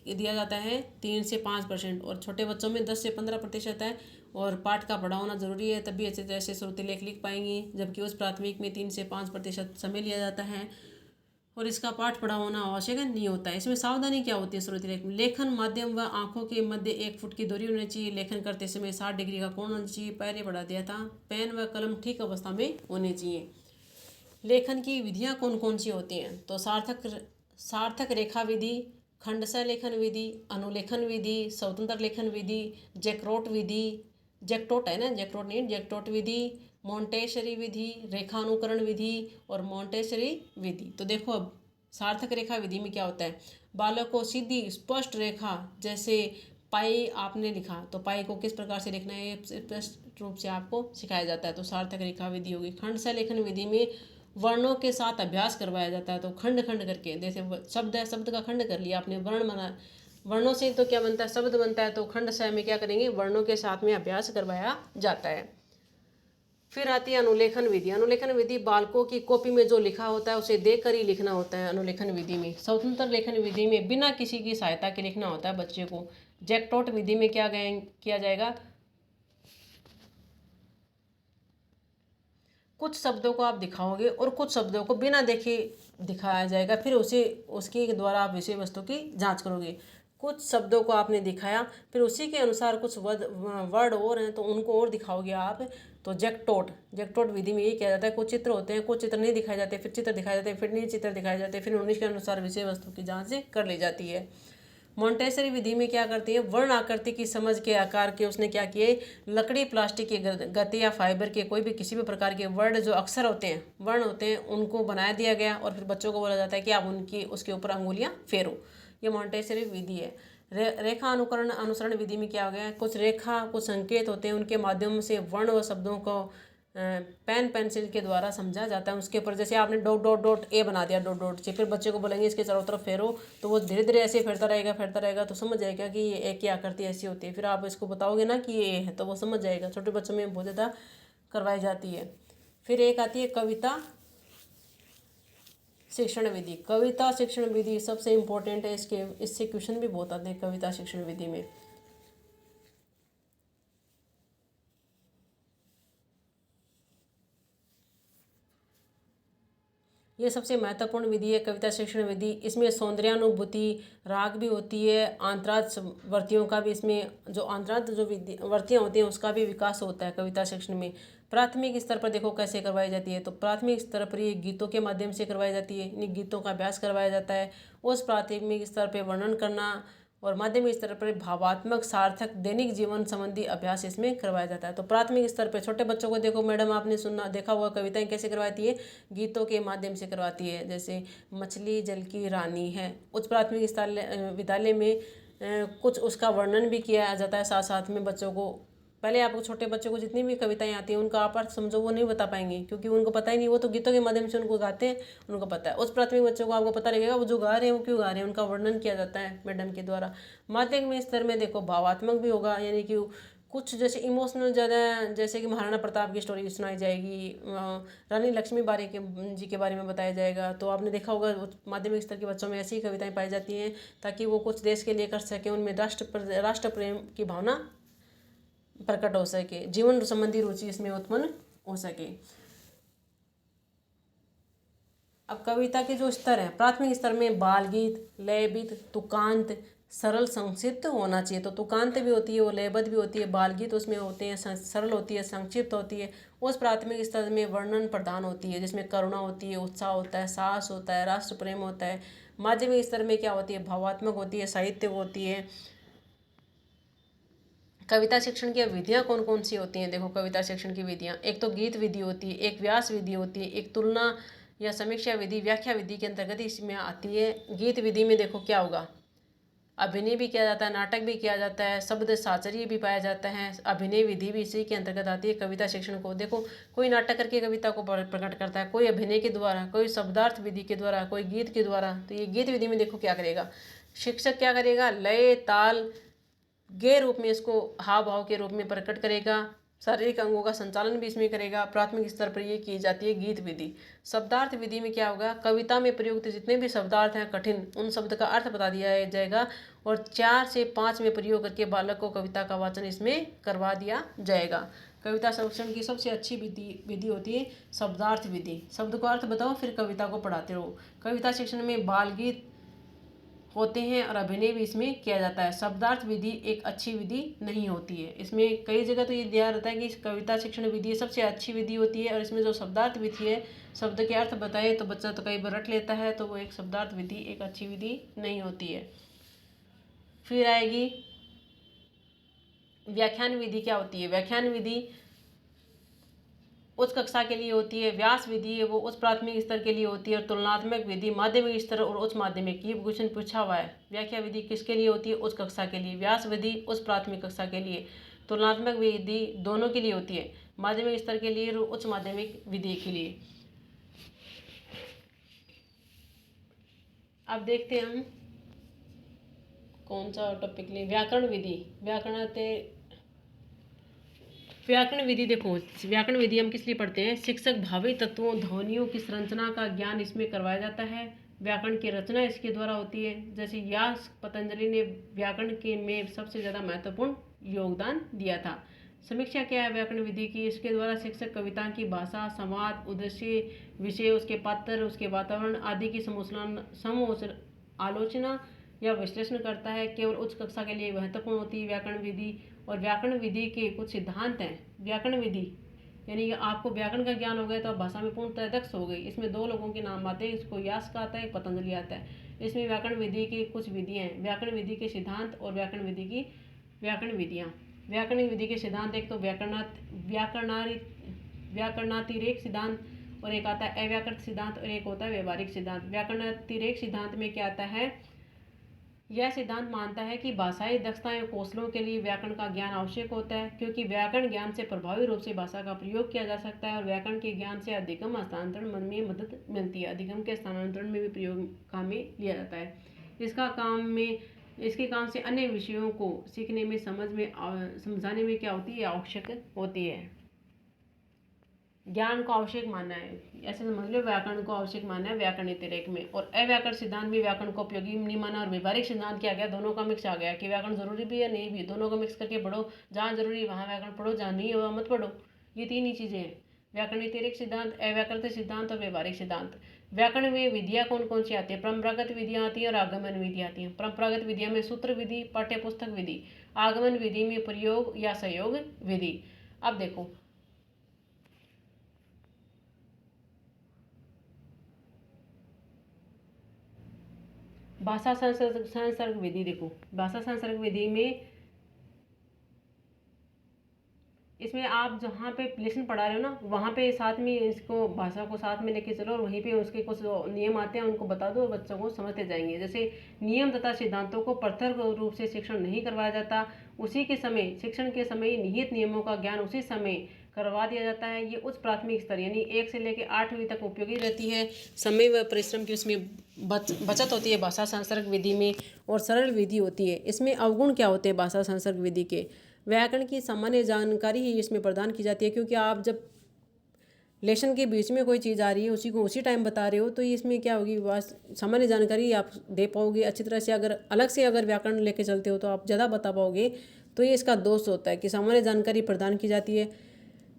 दिया जाता है, 3 से 5%, और छोटे बच्चों में 10 से 15% है। और पाठ का पढ़ा होना जरूरी है, तभी अच्छे तरह से श्रुतिलेख लिख पाएंगे। जबकि उस प्राथमिक में 3 से 5% समय लिया जाता है और इसका पाठ पढ़ा होना आवश्यक नहीं होता है। इसमें सावधानी क्या होती है श्रुतिलेख में, लेखन माध्यम व आंखों के मध्य 1 फुट की दूरी होनी चाहिए। लेखन करते समय 60 डिग्री का कोण होना चाहिए। पहले पढ़ा दिया था, पेन व कलम ठीक अवस्था में होने चाहिए। लेखन की विधियाँ कौन कौन सी होती हैं, तो सार्थक रेखा विधि, खंडशः लेखन विधि, अनुलेखन विधि, स्वतंत्र लेखन विधि, जैक्रोट विधि, जैक्टोट है ना, जैक्रोट नहीं, जैक्टोट विधि, मोंटेसरी विधि, रेखानुकरण विधि और मोंटेसरी विधि। तो देखो अब सार्थक रेखा विधि में क्या होता है, बालक को सीधी स्पष्ट रेखा, जैसे पाई आपने लिखा तो पाई को किस प्रकार से लिखना है, स्पष्ट रूप से आपको सिखाया जाता है, तो सार्थक रेखा विधि होगी। खंड से लेखन विधि में वर्णों के साथ अभ्यास करवाया जाता है, तो खंड खंड करके, जैसे शब्द है, शब्द का खंड कर लिया आपने, वर्ण बना, वर्णों से तो क्या बनता है, शब्द बनता है, तो खंड से में क्या करेंगे, वर्णों के साथ में अभ्यास करवाया जाता है। फिर आती है अनुलेखन विधि। अनुलेखन विधि बालकों की कॉपी में जो लिखा होता है उसे देख कर ही लिखना होता है। अनुलेखन विधि में स्वतंत्र लेखन विधि में बिना किसी की सहायता के लिखना होता है बच्चे को। जैकटॉट विधि में क्या किया जाएगा, कुछ शब्दों को आप दिखाओगे और कुछ शब्दों को बिना देखे दिखाया जाएगा, फिर उसे उसके द्वारा आप विषय वस्तु की जांच करोगे। कुछ शब्दों को आपने दिखाया, फिर उसी के अनुसार कुछ वर्ड और हैं तो उनको और दिखाओगे आप, तो जैकटॉट विधि में ये किया जाता है। कुछ चित्र होते हैं, कुछ चित्र नहीं दिखाए जाते, फिर चित्र दिखाए जाते हैं, फिर नहीं चित्र दिखाए जाते, फिर उन्हीं के अनुसार विषय वस्तु की जाँच कर ली जाती है। मॉन्टेसरी विधि में क्या करती है, वर्ण आकृति की समझ के आकार के उसने क्या किए, लकड़ी, प्लास्टिक के गत्ते या फाइबर के कोई भी किसी भी प्रकार के वर्ड जो अक्षर होते हैं, वर्ण होते हैं, उनको बना दिया गया और फिर बच्चों को बोला जाता है कि आप उनकी उसके ऊपर अंगुलियां फेरो। ये मॉन्टेसरी विधि है। रेखा अनुसरण विधि में क्या हो गया, कुछ रेखा, कुछ संकेत होते हैं, उनके माध्यम से वर्ण व शब्दों को पेन पेंसिल के द्वारा समझा जाता है। उसके ऊपर जैसे आपने डॉट डॉट डॉट ए बना दिया, डॉट डॉट से, फिर बच्चे को बोलेंगे इसके चारों तरफ फेरो, तो वो धीरे धीरे ऐसे फेरता रहेगा तो समझ जाएगा कि ये ए की आकृति ऐसी होती है। फिर आप इसको बताओगे ना कि ये ए है तो वो समझ जाएगा। छोटे बच्चों में बहुत ज़्यादा करवाई जाती है। फिर एक आती है कविता शिक्षण विधि। कविता शिक्षण विधि सबसे इम्पोर्टेंट है, इससे क्वेश्चन भी बहुत आते हैं कविता शिक्षण विधि में। ये सबसे महत्वपूर्ण विधि है कविता शिक्षण विधि। इसमें सौंदर्यानुभूति, राग भी होती है, अंतरार्थ वर्तियों का भी, इसमें जो अंतरार्थ जो वर्तियाँ होती हैं उसका भी विकास होता है कविता शिक्षण में। प्राथमिक स्तर पर देखो कैसे करवाई जाती है, तो प्राथमिक स्तर पर ये गीतों के माध्यम से करवाई जाती है, इन गीतों का अभ्यास करवाया जाता है। उस प्राथमिक स्तर पर वर्णन करना और माध्यमिक स्तर पर भावात्मक, सार्थक, दैनिक जीवन संबंधी अभ्यास इसमें करवाया जाता है। तो प्राथमिक स्तर पर छोटे बच्चों को देखो, मैडम आपने सुना देखा हुआ कविताएं कैसे करवाती है, गीतों के माध्यम से करवाती है, जैसे मछली जल की रानी है। उच्च प्राथमिक विद्यालय में कुछ उसका वर्णन भी किया जाता है साथ साथ में बच्चों को। पहले आपको छोटे बच्चों को जितनी भी कविताएं आती हैं उनका आप अर्थ समझो, वो नहीं बता पाएंगे क्योंकि उनको पता ही नहीं, वो तो गीतों के माध्यम से उनको गाते हैं, उनको पता है। उस प्राथमिक बच्चों को आपको पता लगेगा वो जो गा रहे हैं वो क्यों गा रहे हैं, उनका वर्णन किया जाता है मैडम के द्वारा। माध्यमिक स्तर में देखो भावात्मक भी होगा, यानी कि कुछ जैसे इमोशनल ज़्यादा, जैसे कि महाराणा प्रताप की स्टोरी सुनाई जाएगी, रानी लक्ष्मीबाई जी के बारे में बताया जाएगा। तो आपने देखा होगा माध्यमिक स्तर के बच्चों में ऐसी कविताएं पाई जाती हैं ताकि वो कुछ देश के लिए कर सकें, उनमें राष्ट्र प्रेम की भावना प्रकट हो सके, जीवन संबंधी रुचि इसमें उत्पन्न हो सके। अब कविता के जो स्तर हैं, प्राथमिक स्तर में बाल गीत, लयबद्ध, तुकांत, सरल, संक्षिप्त होना चाहिए। तो तुकांत भी होती है, वो लयबद्ध भी होती है, बाल गीत उसमें होते हैं, सरल होती है, संक्षिप्त होती है। उस प्राथमिक स्तर में वर्णन प्रधान होती है, जिसमें करुणा होती है, उत्साह होता है, साहस होता है, राष्ट्र प्रेम होता है। माध्यमिक स्तर में क्या होती है, भावात्मक होती है, साहित्य होती है। कविता शिक्षण की विधियाँ कौन कौन सी होती हैं, देखो कविता शिक्षण की विधियाँ, एक तो गीत विधि होती है, एक व्यास विधि होती है, एक तुलना या समीक्षा विधि, व्याख्या विधि के अंतर्गत इसमें आती है। गीत विधि में देखो क्या होगा, अभिनय भी किया जाता है, नाटक भी किया जाता है, शब्द साचर्य भी पाया जाता है। अभिनय विधि भी इसी के अंतर्गत आती है कविता शिक्षण को। देखो कोई नाटक करके कविता को प्रकट करता है, कोई अभिनय के द्वारा, कोई शब्दार्थ विधि के द्वारा, कोई गीत के द्वारा। तो ये गीत विधि में देखो क्या करेगा, शिक्षक क्या करेगा, लय, ताल, गे रूप में इसको हाव भाव के रूप में प्रकट करेगा, शारीरिक अंगों का संचालन भी इसमें करेगा। प्राथमिक स्तर पर ये की जाती है गीत विधि। शब्दार्थ विधि में क्या होगा, कविता में प्रयुक्त जितने भी शब्दार्थ हैं कठिन, उन शब्द का अर्थ बता दिया जाएगा और 4 से 5 में प्रयोग करके बालक को कविता का वाचन इसमें करवा दिया जाएगा। कविता शिक्षण की सबसे अच्छी विधि होती है शब्दार्थ विधि। शब्द को अर्थ बताओ फिर कविता को पढ़ाते रहो। कविता शिक्षण में बाल गीत होते हैं और अभिनय भी इसमें किया जाता है। शब्दार्थ विधि एक अच्छी विधि नहीं होती है। इसमें कई जगह तो ये दिया रहता है कि कविता शिक्षण विधि सबसे अच्छी विधि होती है और इसमें जो शब्दार्थ विधि है, शब्द के अर्थ बताए तो बच्चा तो कई बार रट लेता है, तो वो एक शब्दार्थ विधि एक अच्छी विधि नहीं होती है। फिर आएगी व्याख्यान विधि। क्या होती है व्याख्यान विधि, उच्च कक्षा के लिए होती है। व्यास विधि है वो उच्च प्राथमिक स्तर के लिए होती है। और तुलनात्मक विधि माध्यमिक स्तर और उच्च माध्यमिक, ये क्वेश्चन पूछा हुआ है। व्याख्या विधि किसके लिए होती है? उच्च कक्षा के लिए। व्यास विधि उच्च प्राथमिक कक्षा के लिए। तुलनात्मक विधि दोनों के लिए होती है, माध्यमिक स्तर के लिए और उच्च माध्यमिक विधि के लिए। अब देखते हैं हम कौन सा टॉपिक लें। व्याकरण विधि। व्याकरण विधि देखो, व्याकरण विधि हम किस लिए पढ़ते हैं? शिक्षक भावी तत्वों ध्वनियों की संरचना का ज्ञान इसमें करवाया जाता है। व्याकरण की रचना इसके द्वारा होती है। जैसे यास पतंजलि ने व्याकरण के में सबसे ज़्यादा महत्वपूर्ण योगदान दिया था। समीक्षा क्या है व्याकरण विधि की? इसके द्वारा शिक्षक कविता की भाषा, संवाद, उद्देश्य, विषय, उसके पात्र, उसके वातावरण आदि की आलोचना या विश्लेषण करता है। केवल उच्च कक्षा के लिए महत्वपूर्ण होती है व्याकरण विधि। और व्याकरण विधि के कुछ सिद्धांत हैं। व्याकरण विधि यानी आपको व्याकरण का ज्ञान हो गया तो आप भाषा में पूर्णतः दक्ष हो गई। इसमें दो लोगों के नाम आते हैं, इसको यास का आता है, एक पतंजलि आता है। इसमें व्याकरण विधि की कुछ विधियाँ हैं, व्याकरण विधि के सिद्धांत और व्याकरण विधि की व्याकरण विधियाँ। व्याकरण विधि के सिद्धांत एक तो व्याकरणातिरेक सिद्धांत, और एक आता है अव्याकृत सिद्धांत, और एक होता है व्यवहारिक सिद्धांत। व्याकरणातिरेक सिद्धांत में क्या आता है? यह सिद्धांत मानता है कि भाषाई दक्षताएं और कौशलों के लिए व्याकरण का ज्ञान आवश्यक होता है, क्योंकि व्याकरण ज्ञान से प्रभावी रूप से भाषा का प्रयोग किया जा सकता है और व्याकरण के ज्ञान से अधिगम हस्तांतरण में मदद मिलती है। अधिगम के स्थानांतरण में भी प्रयोग काम में लिया जाता है। इसके काम से अन्य विषयों को सीखने में समझाने में क्या होती है? आवश्यक होती है। ज्ञान को आवश्यक मानना है, ऐसे समझ लो, व्याकरण को आवश्यक मानना है व्याकरण व्यतिरेक में। और अव्याकरण सिद्धांत भी व्याकरण को उपयोगी नहीं माना। और व्यवहारिक सिद्धांत क्या गया? दोनों का मिक्स आ गया कि व्याकरण जरूरी भी है नहीं भी, दोनों का मिक्स करके पढ़ो। जहाँ जरूरी वहाँ व्याकरण पढ़ो, जहाँ नहीं है वहाँ मत पढ़ो। ये तीन ही चीज़ें हैं, व्याकरण व्यतिरेक सिद्धांत, अव्याकृत सिद्धांत और व्यवहारिक सिद्धांत। व्याकरण में विधियाँ कौन कौन सी आती है? परंपरागत विधियाँ आती हैं और आगमन विधि आती हैं। परंपरागत विधियों में सूत्र विधि, पाठ्यपुस्तक विधि। आगमन विधि में प्रयोग या सहयोग विधि। अब देखो, भाषा संसर्ग विधि। देखो, भाषा संसर्ग विधि में इसमें आप जहाँ पे लेसन पढ़ा रहे हो ना, वहाँ पे साथ में इसको भाषा को साथ में लेके चलो और वहीं पे उसके कुछ नियम आते हैं उनको बता दो, बच्चों को समझते जाएंगे। जैसे नियम तथा सिद्धांतों को पृथक रूप से शिक्षण नहीं करवाया जाता, शिक्षण के समय निहित नियमों का ज्ञान उसी समय करवा दिया जाता है। ये उच्च प्राथमिक स्तर यानी 1 से लेकर 8वीं तक उपयोगी रहती है। समय व परिश्रम की उसमें बचत होती है भाषा संसर्ग विधि में, और सरल विधि होती है। इसमें अवगुण क्या होते हैं भाषा संसर्ग विधि के? व्याकरण की सामान्य जानकारी ही इसमें प्रदान की जाती है, क्योंकि आप जब लेसन के बीच में कोई चीज़ आ रही है उसी को उसी टाइम बता रहे हो, तो इसमें क्या होगी? सामान्य जानकारी आप दे पाओगे अच्छी तरह से। अगर अलग से अगर व्याकरण लेके चलते हो तो आप ज़्यादा बता पाओगे। तो ये इसका दोष होता है कि सामान्य जानकारी प्रदान की जाती है,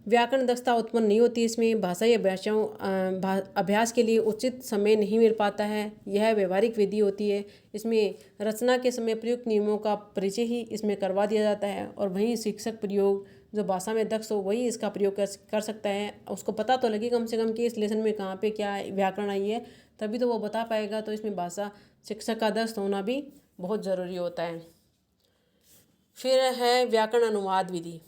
व्याकरण दक्षता उत्पन्न नहीं होती। इसमें भाषाई अभ्यास के लिए उचित समय नहीं मिल पाता है। यह व्यवहारिक विधि होती है। इसमें रचना के समय प्रयुक्त नियमों का परिचय ही इसमें करवा दिया जाता है, और वहीं शिक्षक प्रयोग जो भाषा में दक्ष हो वही इसका प्रयोग कर सकता है। उसको पता तो लगे कम से कम कि इस लेसन में कहाँ पे क्या व्याकरण आई है, तभी तो वो बता पाएगा। तो इसमें भाषा शिक्षक का दक्ष होना भी बहुत ज़रूरी होता है। फिर है व्याकरण अनुवाद विधि।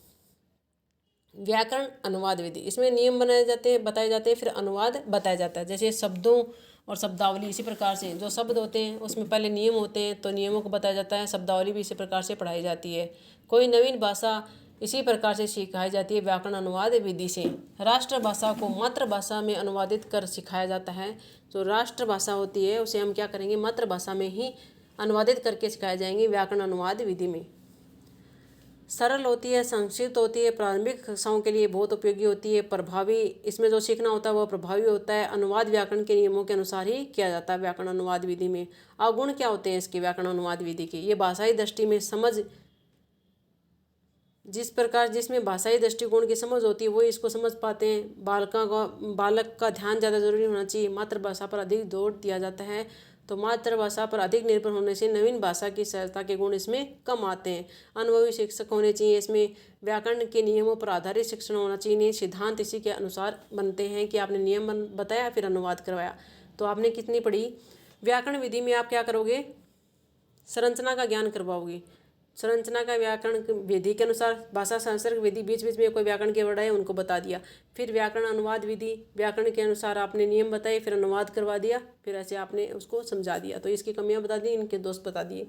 व्याकरण अनुवाद विधि, इसमें नियम बताए जाते हैं, फिर अनुवाद बताया जाता है। जैसे शब्दों और शब्दावली, इसी प्रकार से जो शब्द होते हैं उसमें पहले नियम होते हैं, तो नियमों को बताया जाता है। शब्दावली भी इसी प्रकार से पढ़ाई जाती है। कोई नवीन भाषा इसी प्रकार से सिखाई जाती है व्याकरण अनुवाद विधि से। राष्ट्रभाषा को मातृभाषा में अनुवादित कर सिखाया जाता है। जो राष्ट्रभाषा होती है उसे हम क्या करेंगे? मातृभाषा में ही अनुवादित करके सिखाए जाएंगे व्याकरण अनुवाद विधि में। सरल होती है, संक्षिप्त होती है, प्रारंभिक कक्षाओं के लिए बहुत उपयोगी होती है। प्रभावी, इसमें जो सीखना होता है वो प्रभावी होता है। अनुवाद व्याकरण के नियमों के अनुसार ही किया जाता है व्याकरण अनुवाद विधि में। अवगुण क्या होते हैं इसके व्याकरण अनुवाद विधि के? ये भाषाई दृष्टि में समझ, जिसमें भाषाई दृष्टिकोण की समझ होती है वही इसको समझ पाते हैं। बालक का ध्यान ज़्यादा जरूरी होना चाहिए। मातृभाषा पर अधिक जोर दिया जाता है, तो मातृभाषा पर अधिक निर्भर होने से नवीन भाषा की सहजता के गुण इसमें कम आते हैं। अनुभवी शिक्षक होने चाहिए। इसमें व्याकरण के नियमों पर आधारित शिक्षण होना चाहिए। सिद्धांत इसी के अनुसार बनते हैं कि आपने नियम बताया फिर अनुवाद करवाया। तो आपने कितनी पढ़ी? व्याकरण विधि में आप क्या करोगे? संरचना का ज्ञान करवाओगे। संरचना का व्याकरण विधि के अनुसार भाषा संसर्ग विधि, बीच बीच में कोई व्याकरण के वर्ड आए उनको बता दिया। फिर व्याकरण अनुवाद विधि, व्याकरण के अनुसार आपने नियम बताए, फिर अनुवाद करवा दिया, फिर ऐसे आपने उसको समझा दिया। तो इसकी कमियां बता दी, इनके दोष बता दिए।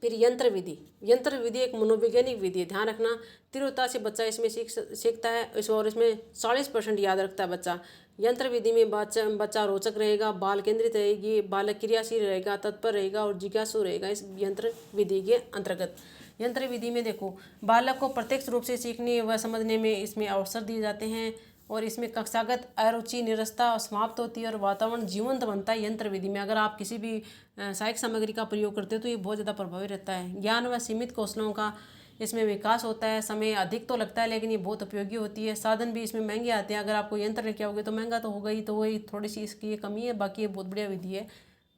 फिर यंत्र विधि। यंत्र विधि एक मनोवैज्ञानिक विधि है, ध्यान रखना। तीव्रता से बच्चा इसमें सीखता है और इसमें 40% याद रखता है बच्चा। यंत्र विधि में बच्चा रोचक रहेगा, बाल केंद्रित रहेगी, बालक क्रियाशील रहेगा, तत्पर रहेगा और जिज्ञासु रहेगा इस यंत्र विधि के अंतर्गत। यंत्र विधि में देखो, बालक को प्रत्यक्ष रूप से सीखने व समझने में इसमें अवसर दिए जाते हैं और इसमें कक्षागत अरुचि निरस्ता समाप्त होती है और वातावरण जीवंत बनता है। यंत्र विधि में अगर आप किसी भी सहायक सामग्री का प्रयोग करते हो तो ये बहुत ज़्यादा प्रभावी रहता है। ज्ञान व सीमित कौशलों का इसमें विकास होता है। समय अधिक तो लगता है लेकिन ये बहुत उपयोगी होती है। साधन भी इसमें महंगे आते हैं। अगर आपको यंत्र लेके आओगे तो महंगा तो होगा ही, तो वही थोड़ी सी इसकी ये कमी है, बाकी ये बहुत बढ़िया विधि है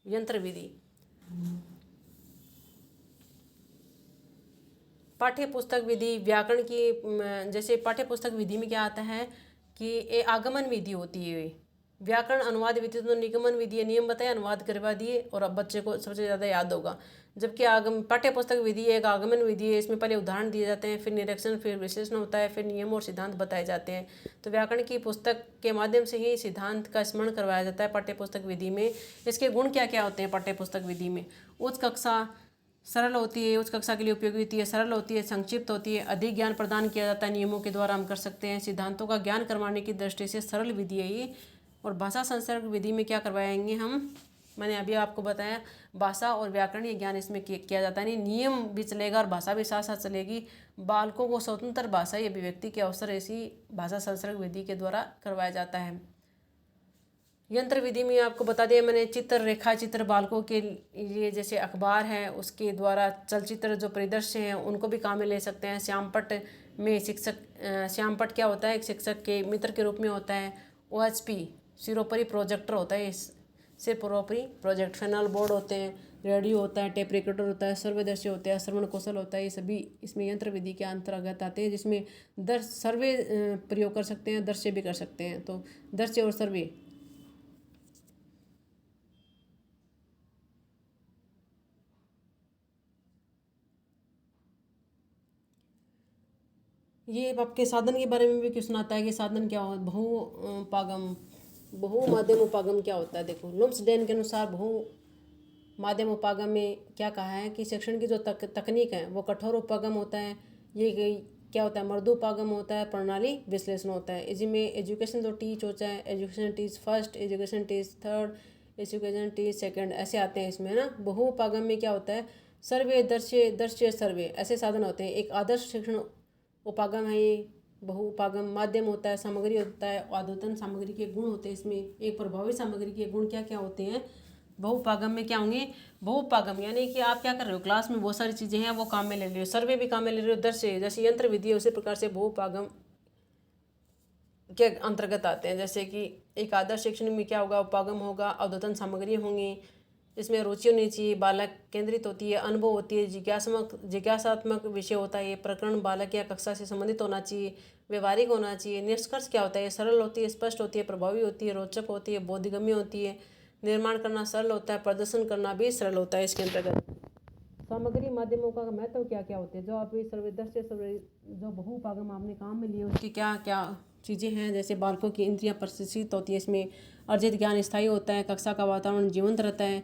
यंत्र विधि। पाठ्य पुस्तक विधि व्याकरण की, जैसे पाठ्य पुस्तक विधि में क्या आता है कि ये आगमन विधि होती है। व्याकरण अनुवाद विधि तो निगमन विधि है, नियम बताए, अनुवाद करवा दिए और अब बच्चे को सबसे ज़्यादा याद होगा। जबकि पाठ्य पुस्तक विधि एक आगमन विधि है, इसमें पहले उदाहरण दिए जाते हैं, फिर निरीक्षण, फिर विश्लेषण होता है, फिर नियम और सिद्धांत बताए जाते हैं। तो व्याकरण की पुस्तक के माध्यम से ही सिद्धांत का स्मरण करवाया जाता है पाठ्य पुस्तक विधि में। इसके गुण क्या क्या होते हैं पाठ्य पुस्तक विधि में? उच्च कक्षा सरल होती है, उच्च कक्षा के लिए उपयोगी होती है, सरल होती है, संक्षिप्त होती है, अधिक ज्ञान प्रदान किया जाता है, नियमों के द्वारा हम कर सकते हैं, सिद्धांतों का ज्ञान करवाने की दृष्टि से सरल विधि है ये। और भाषा संसर्ग विधि में क्या करवाएंगे हम? मैंने अभी आपको बताया, भाषा और व्याकरणीय ज्ञान इसमें किया जाता है। नहीं, नियम भी चलेगा और भाषा भी साथ साथ चलेगी। बालकों को स्वतंत्र भाषा या अभिव्यक्ति के अवसर ऐसी भाषा संसर्ग विधि के द्वारा करवाया जाता है। यंत्र विधि में आपको बता दिया मैंने, चित्र रेखा चित्र बालकों के लिए, जैसे अखबार है उसके द्वारा चलचित्र जो परिदृश्य हैं उनको भी काम में ले सकते हैं। श्यामपट्ट में शिक्षक, श्यामपट्ट क्या होता है? एक शिक्षक के मित्र के रूप में होता है। OHP सिरोपरि प्रोजेक्टर होता है, सिरोपरि प्रोजेक्ट, फेनल बोर्ड होते हैं, रेडियो होता है, टेप रिकॉर्डर होता है, सर्वदर्शी होता है, श्रवण कौशल होता है। ये सभी इसमें यंत्र विधि के अंतर्गत आते हैं, जिसमें सर्वे प्रयोग कर सकते हैं, दृश्य भी कर सकते हैं। तो दृश्य और सर्वे, ये आपके साधन के बारे में भी क्वेश्चन आता है कि साधन क्या हो? बहुपागम, बहु माध्यम उपागम क्या होता है? देखो, लुम्सडेन के अनुसार बहु माध्यम उपागम में क्या कहा है कि शिक्षण की जो तकनीक है वो कठोर उपागम होता है। ये क्या होता है? मृदु उपागम होता है, प्रणाली विश्लेषण होता है। इसमें एजुकेशन जो टीच होता है, education teach first, education teach third, education teach second, ऐसे आते हैं इसमें, है ना। बहु उपागम में क्या होता है? सर्वे, दृश्य सर्वे, ऐसे साधन होते हैं। एक आदर्श शिक्षण उपागम है ये बहु उपागम। माध्यम होता है, सामग्री होता है, अद्यतन सामग्री के गुण होते हैं इसमें। एक प्रभावी सामग्री के गुण क्या क्या होते हैं बहुउपागम में? क्या होंगे? बहुउपागम यानी कि आप क्या कर रहे हो, क्लास में बहुत सारी चीज़ें हैं वो काम में ले रहे हो, सर्वे भी काम में ले रहे हो, दृश्य जैसे यंत्र विधि है उसी प्रकार से बहुउपागम के अंतर्गत आते हैं। जैसे कि एक आदर्श शिक्षण में क्या होगा? उपागम होगा, अद्यतन सामग्री होंगी, इसमें रुचि होनी चाहिए, बालक केंद्रित होती है, अनुभव होती है, जिज्ञासात्मक विषय होता है, ये प्रकरण बालक या कक्षा से संबंधित होना चाहिए, व्यवहारिक होना चाहिए। निष्कर्ष क्या होता है? सरल होती है, स्पष्ट होती है, प्रभावी होती है, रोचक होती है, बोधगम्य होती है, निर्माण करना सरल होता है, प्रदर्शन करना भी सरल होता है इसके अंतर्गत। सामग्री माध्यमों का महत्व क्या क्या होते हैं? जो आप सर्वदृश्य जो बहुउपागम आपने काम में लिए उसकी क्या क्या चीज़ें हैं? जैसे बालकों की इंद्रियां प्रशिक्षित होती है, इसमें अर्जित ज्ञान स्थायी होता है, कक्षा का वातावरण जीवंत रहता है,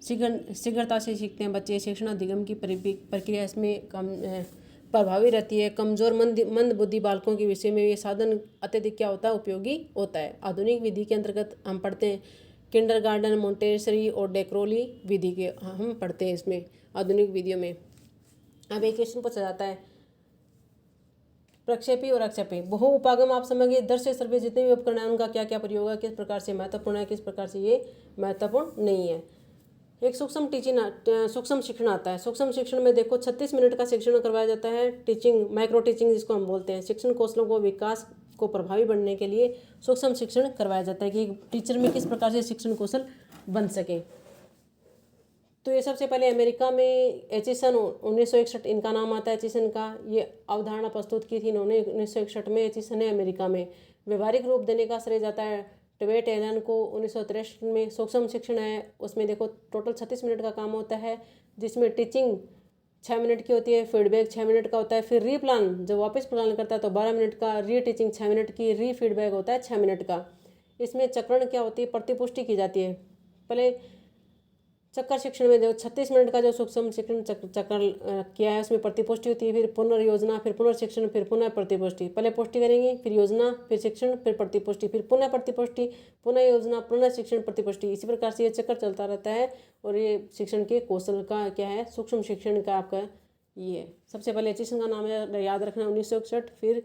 शीघ्रता से सीखते हैं बच्चे, शिक्षण अधिगम की प्रक्रिया इसमें कम प्रभावी रहती है। कमज़ोर मंद बुद्धि बालकों के विषय में ये साधन अत्यधिक क्या होता है? उपयोगी होता है। आधुनिक विधि के अंतर्गत हम पढ़ते हैं किंडरगार्टन, मोंटेसरी और डेक्रोली विधि के हम पढ़ते हैं इसमें आधुनिक विधियों में। अब एक क्वेश्चन पूछा जाता है, प्रक्षेपी और अक्षेपी बहुउपागम आप समझिए, दृश्य सर्वे जितने भी उपकरण हैं उनका क्या क्या प्रयोग है, किस प्रकार से महत्वपूर्ण है, किस प्रकार से ये महत्वपूर्ण नहीं है। एक सूक्ष्म शिक्षण आता है। सूक्ष्म शिक्षण में देखो 36 मिनट का शिक्षण करवाया जाता है, टीचिंग, माइक्रो टीचिंग जिसको हम बोलते हैं। शिक्षण कौशलों को विकास को प्रभावी बनने के लिए सूक्ष्म शिक्षण करवाया जाता है कि टीचर में किस प्रकार से शिक्षण कौशल बन सके। तो ये सबसे पहले अमेरिका में एचिसन 1961 इनका नाम आता है, एचिसन का। ये अवधारणा प्रस्तुत की थी इन्होंने 1961 में, एचिसन ने अमेरिका में। व्यवहारिक रूप देने का श्रेय जाता है टिबेट एलन को 1963 में सूक्ष्म शिक्षण है, उसमें देखो टोटल 36 मिनट का काम होता है, जिसमें टीचिंग 6 मिनट की होती है, फीडबैक 6 मिनट का होता है, फिर रीप्लान जब वापस प्लान करता है तो 12 मिनट का, री टीचिंग 6 मिनट की, री फीडबैक होता है 6 मिनट का। इसमें चक्रण क्या होती है, प्रतिपुष्टि की जाती है। पहले चक्कर शिक्षण में जो 36 मिनट का जो सूक्ष्म शिक्षण चक्र किया है उसमें प्रतिपुष्टि होती है, फिर पुनर्योजना, फिर पुनर्शिक्षण, फिर पुनः प्रतिपुष्टि। पहले पुष्टि करेंगे, फिर योजना, फिर शिक्षण, फिर प्रतिपुष्टि, फिर पुनः प्रतिपुष्टि, पुनः योजना, पुनः शिक्षण, प्रतिपुष्टि। इसी प्रकार से ये चक्कर चलता रहता है और ये शिक्षण के कौशल का क्या है, सूक्ष्म शिक्षण का आपका ये है। सबसे पहले एचिसन का नाम याद रखना 1961, फिर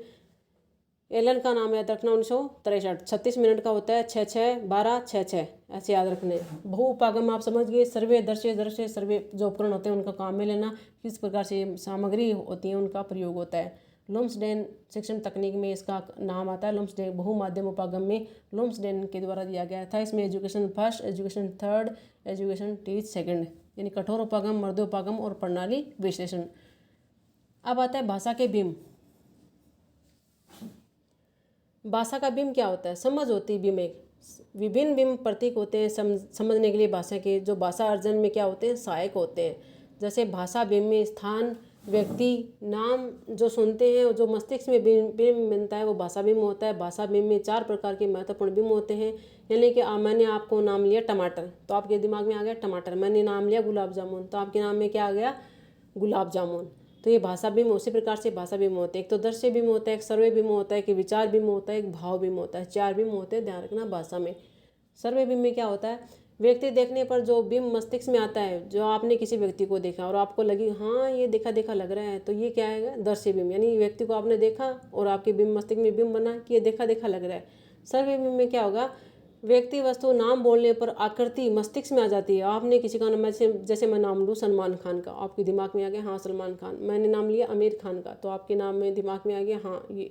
एलन का नाम याद रखना 1963। 36 मिनट का होता है, 6-6-12-6-6 ऐसे याद रखने। बहु उपागम आप समझ गए, सर्वे दृश्य सर्वे जो उपकरण होते हैं उनका काम में लेना, किस प्रकार से सामग्री होती है उनका प्रयोग होता है। लुम्सडेन शिक्षण तकनीक में इसका नाम आता है लुम्सडेन। बहु माध्यम उपागम में लुम्सडेन के द्वारा दिया गया था। इसमें education first, education third, education teach second, यानी कठोर उपागम, मर्दोपागम और प्रणाली विश्लेषण। अब आता है भाषा के बीम। भाषा का बीम क्या होता है, समझ होती है बीम एक। विभिन्न बीम प्रतीक होते हैं समझने के लिए भाषा के, जो भाषा अर्जन में क्या होते हैं, सहायक होते हैं। जैसे भाषा बीम में स्थान, व्यक्ति, नाम जो सुनते हैं, जो मस्तिष्क में बीम बनता है वो भाषा बीम होता है। भाषा बीम में 4 प्रकार के महत्वपूर्ण बीम होते हैं। यानी कि मैंने आपको नाम लिया टमाटर तो आपके दिमाग में आ गया टमाटर। मैंने नाम लिया गुलाब जामुन तो आपके नाम में क्या आ गया, गुलाब जामुन। तो ये भाषा बीम उसी प्रकार से भाषा बीम होते हैं। एक तो दृश्य बीम होता है, एक सर्वे बीम होता है, एक विचार बीम होता है, एक भाव बीम होता है। 4 बीम होते हैं, ध्यान रखना भाषा में। सर्वे बीम में क्या होता है, व्यक्ति देखने पर जो बीम मस्तिष्क में आता है, जो आपने किसी व्यक्ति को देखा और आपको लगी हाँ ये देखा देखा लग रहा है, तो ये क्या है, दृश्य बीम। यानी व्यक्ति को आपने देखा और आपके बीम मस्तिष्क में बीम बना कि ये देखा देखा लग रहा है। सर्वे बीम में क्या होगा, व्यक्ति वस्तु नाम बोलने पर आकृति मस्तिष्क में आ जाती है। आपने किसी का नाम, जैसे मैं नाम लूँ सलमान खान का, आपके दिमाग में आ गया हाँ सलमान खान। मैंने नाम लिया आमिर खान का तो आपके नाम में दिमाग में आ गया हाँ ये।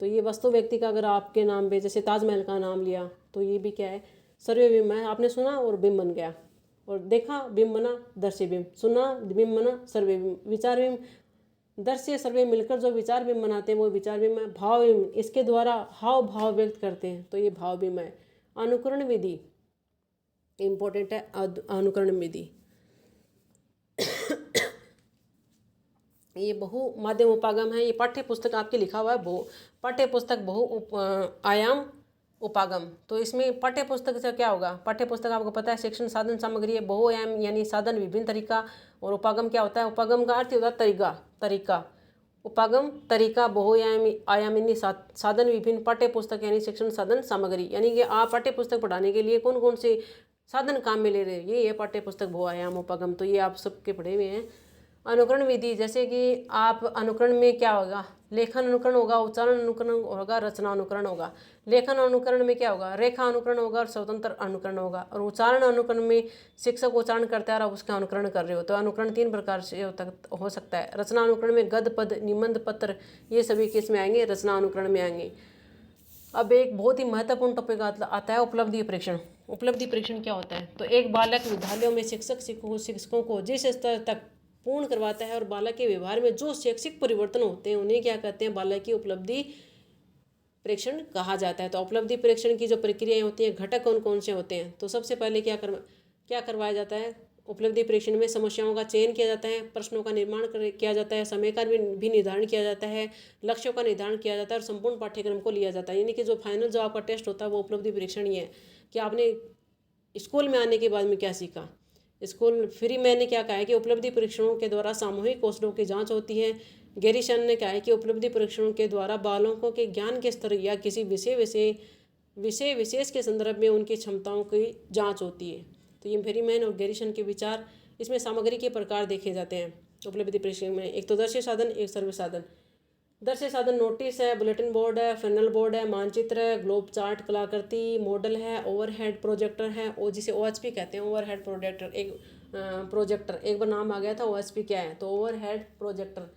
तो ये वस्तु व्यक्ति का अगर आपके नाम पे जैसे ताजमहल का नाम लिया तो ये भी क्या है, सर्वे बीम है। आपने सुना और बीम बन गया, और देखा बीम बना, दृश्य बीम, सुना बीम बना, सर्वे बीम। विचार बीम, दृश्य सर्वे मिलकर जो विचार बीम बनाते हैं वो विचार बीम है। भाव बीम, इसके द्वारा हाव भाव व्यक्त करते हैं तो ये भाव बीम है। अनुकरण विधि इंपॉर्टेंट है, अनुकरण विधि ये बहु माध्यम उपागम है। ये पाठ्य पुस्तक आपके लिखा हुआ है पाठ्य पुस्तक बहु आयाम उपागम। तो इसमें पाठ्य पुस्तक से क्या होगा, पाठ्य पुस्तक आपको पता है शिक्षण साधन सामग्री है। बहुआयाम यानी साधन विभिन्न तरीका, और उपागम क्या होता है, उपागम का अर्थ होता है तरीका। उपागम तरीका, बहुआयामी साधन विभिन्न, पाठ्य पुस्तक यानी शिक्षण साधन सामग्री। यानी कि आप पाठ्य पुस्तक पढ़ाने के लिए कौन कौन से साधन काम में ले रहे हैं, ये है पाठ्य पुस्तक बहुआयाम उपागम। तो ये आप सबके पढ़े हुए हैं। अनुकरण विधि, जैसे कि आप अनुकरण में क्या होगा, लेखन अनुकरण होगा, उच्चारण अनुकरण होगा, रचना अनुकरण होगा। लेखन अनुकरण में क्या होगा, रेखा अनुकरण होगा और स्वतंत्र अनुकरण होगा। और उच्चारण अनुकरण में शिक्षक उच्चारण करता है और आप उसका अनुकरण कर रहे हो। तो अनुकरण 3 प्रकार से हो सकता है। रचना अनुकरण में गद्य पद, निबंध, पत्र, ये सभी किस में आएंगे, रचना अनुकरण में आएंगे। अब एक बहुत ही महत्वपूर्ण टॉपिक आता है उपलब्धि परीक्षण। उपलब्धि परीक्षण क्या होता है, तो एक बालक विद्यालयों में शिक्षकों को जिस स्तर तक पूर्ण करवाता है और बालक के व्यवहार में जो शैक्षिक परिवर्तन होते हैं उन्हें क्या कहते हैं, बालक की उपलब्धि परीक्षण कहा जाता है। तो उपलब्धि परीक्षण की जो प्रक्रियाएं होती हैं, घटक कौन कौन से होते हैं, तो सबसे पहले क्या करवाया जाता है, उपलब्धि परीक्षण में समस्याओं का चयन किया जाता है, प्रश्नों का निर्माण किया जाता है, समय का भी निर्धारण किया जाता है, लक्ष्यों का निर्धारण किया जाता है और संपूर्ण पाठ्यक्रम को लिया जाता है। यानी कि जो फाइनल जो आपका टेस्ट होता है वो उपलब्धि परीक्षण ही है कि आपने स्कूल में आने के बाद में क्या सीखा। स्कूल फ्री मैंने क्या कहा है कि उपलब्धि परीक्षणों के द्वारा सामूहिक कौशलों की जांच होती है। गैरीसन ने कहा है कि उपलब्धि परीक्षणों के द्वारा बालकों के ज्ञान के स्तर या किसी विषय विशेष के संदर्भ में उनकी क्षमताओं की जांच होती है। तो ये फेरीमैन और गैरीसन के विचार। इसमें सामग्री के प्रकार देखे जाते हैं उपलब्धि परीक्षण में। एक तो दृश्य साधन, एक सर्वे साधन। दृश्य साधन नोटिस है, बुलेटिन बोर्ड है, फैनल बोर्ड है, मानचित्र है, ग्लोब चार्ट, कलाकृति, मॉडल है, ओवरहेड प्रोजेक्टर है, और जिसे OHP कहते हैं, ओवरहेड प्रोजेक्टर। एक बार नाम आ गया था OHP क्या है, तो ओवरहेड प्रोजेक्टर।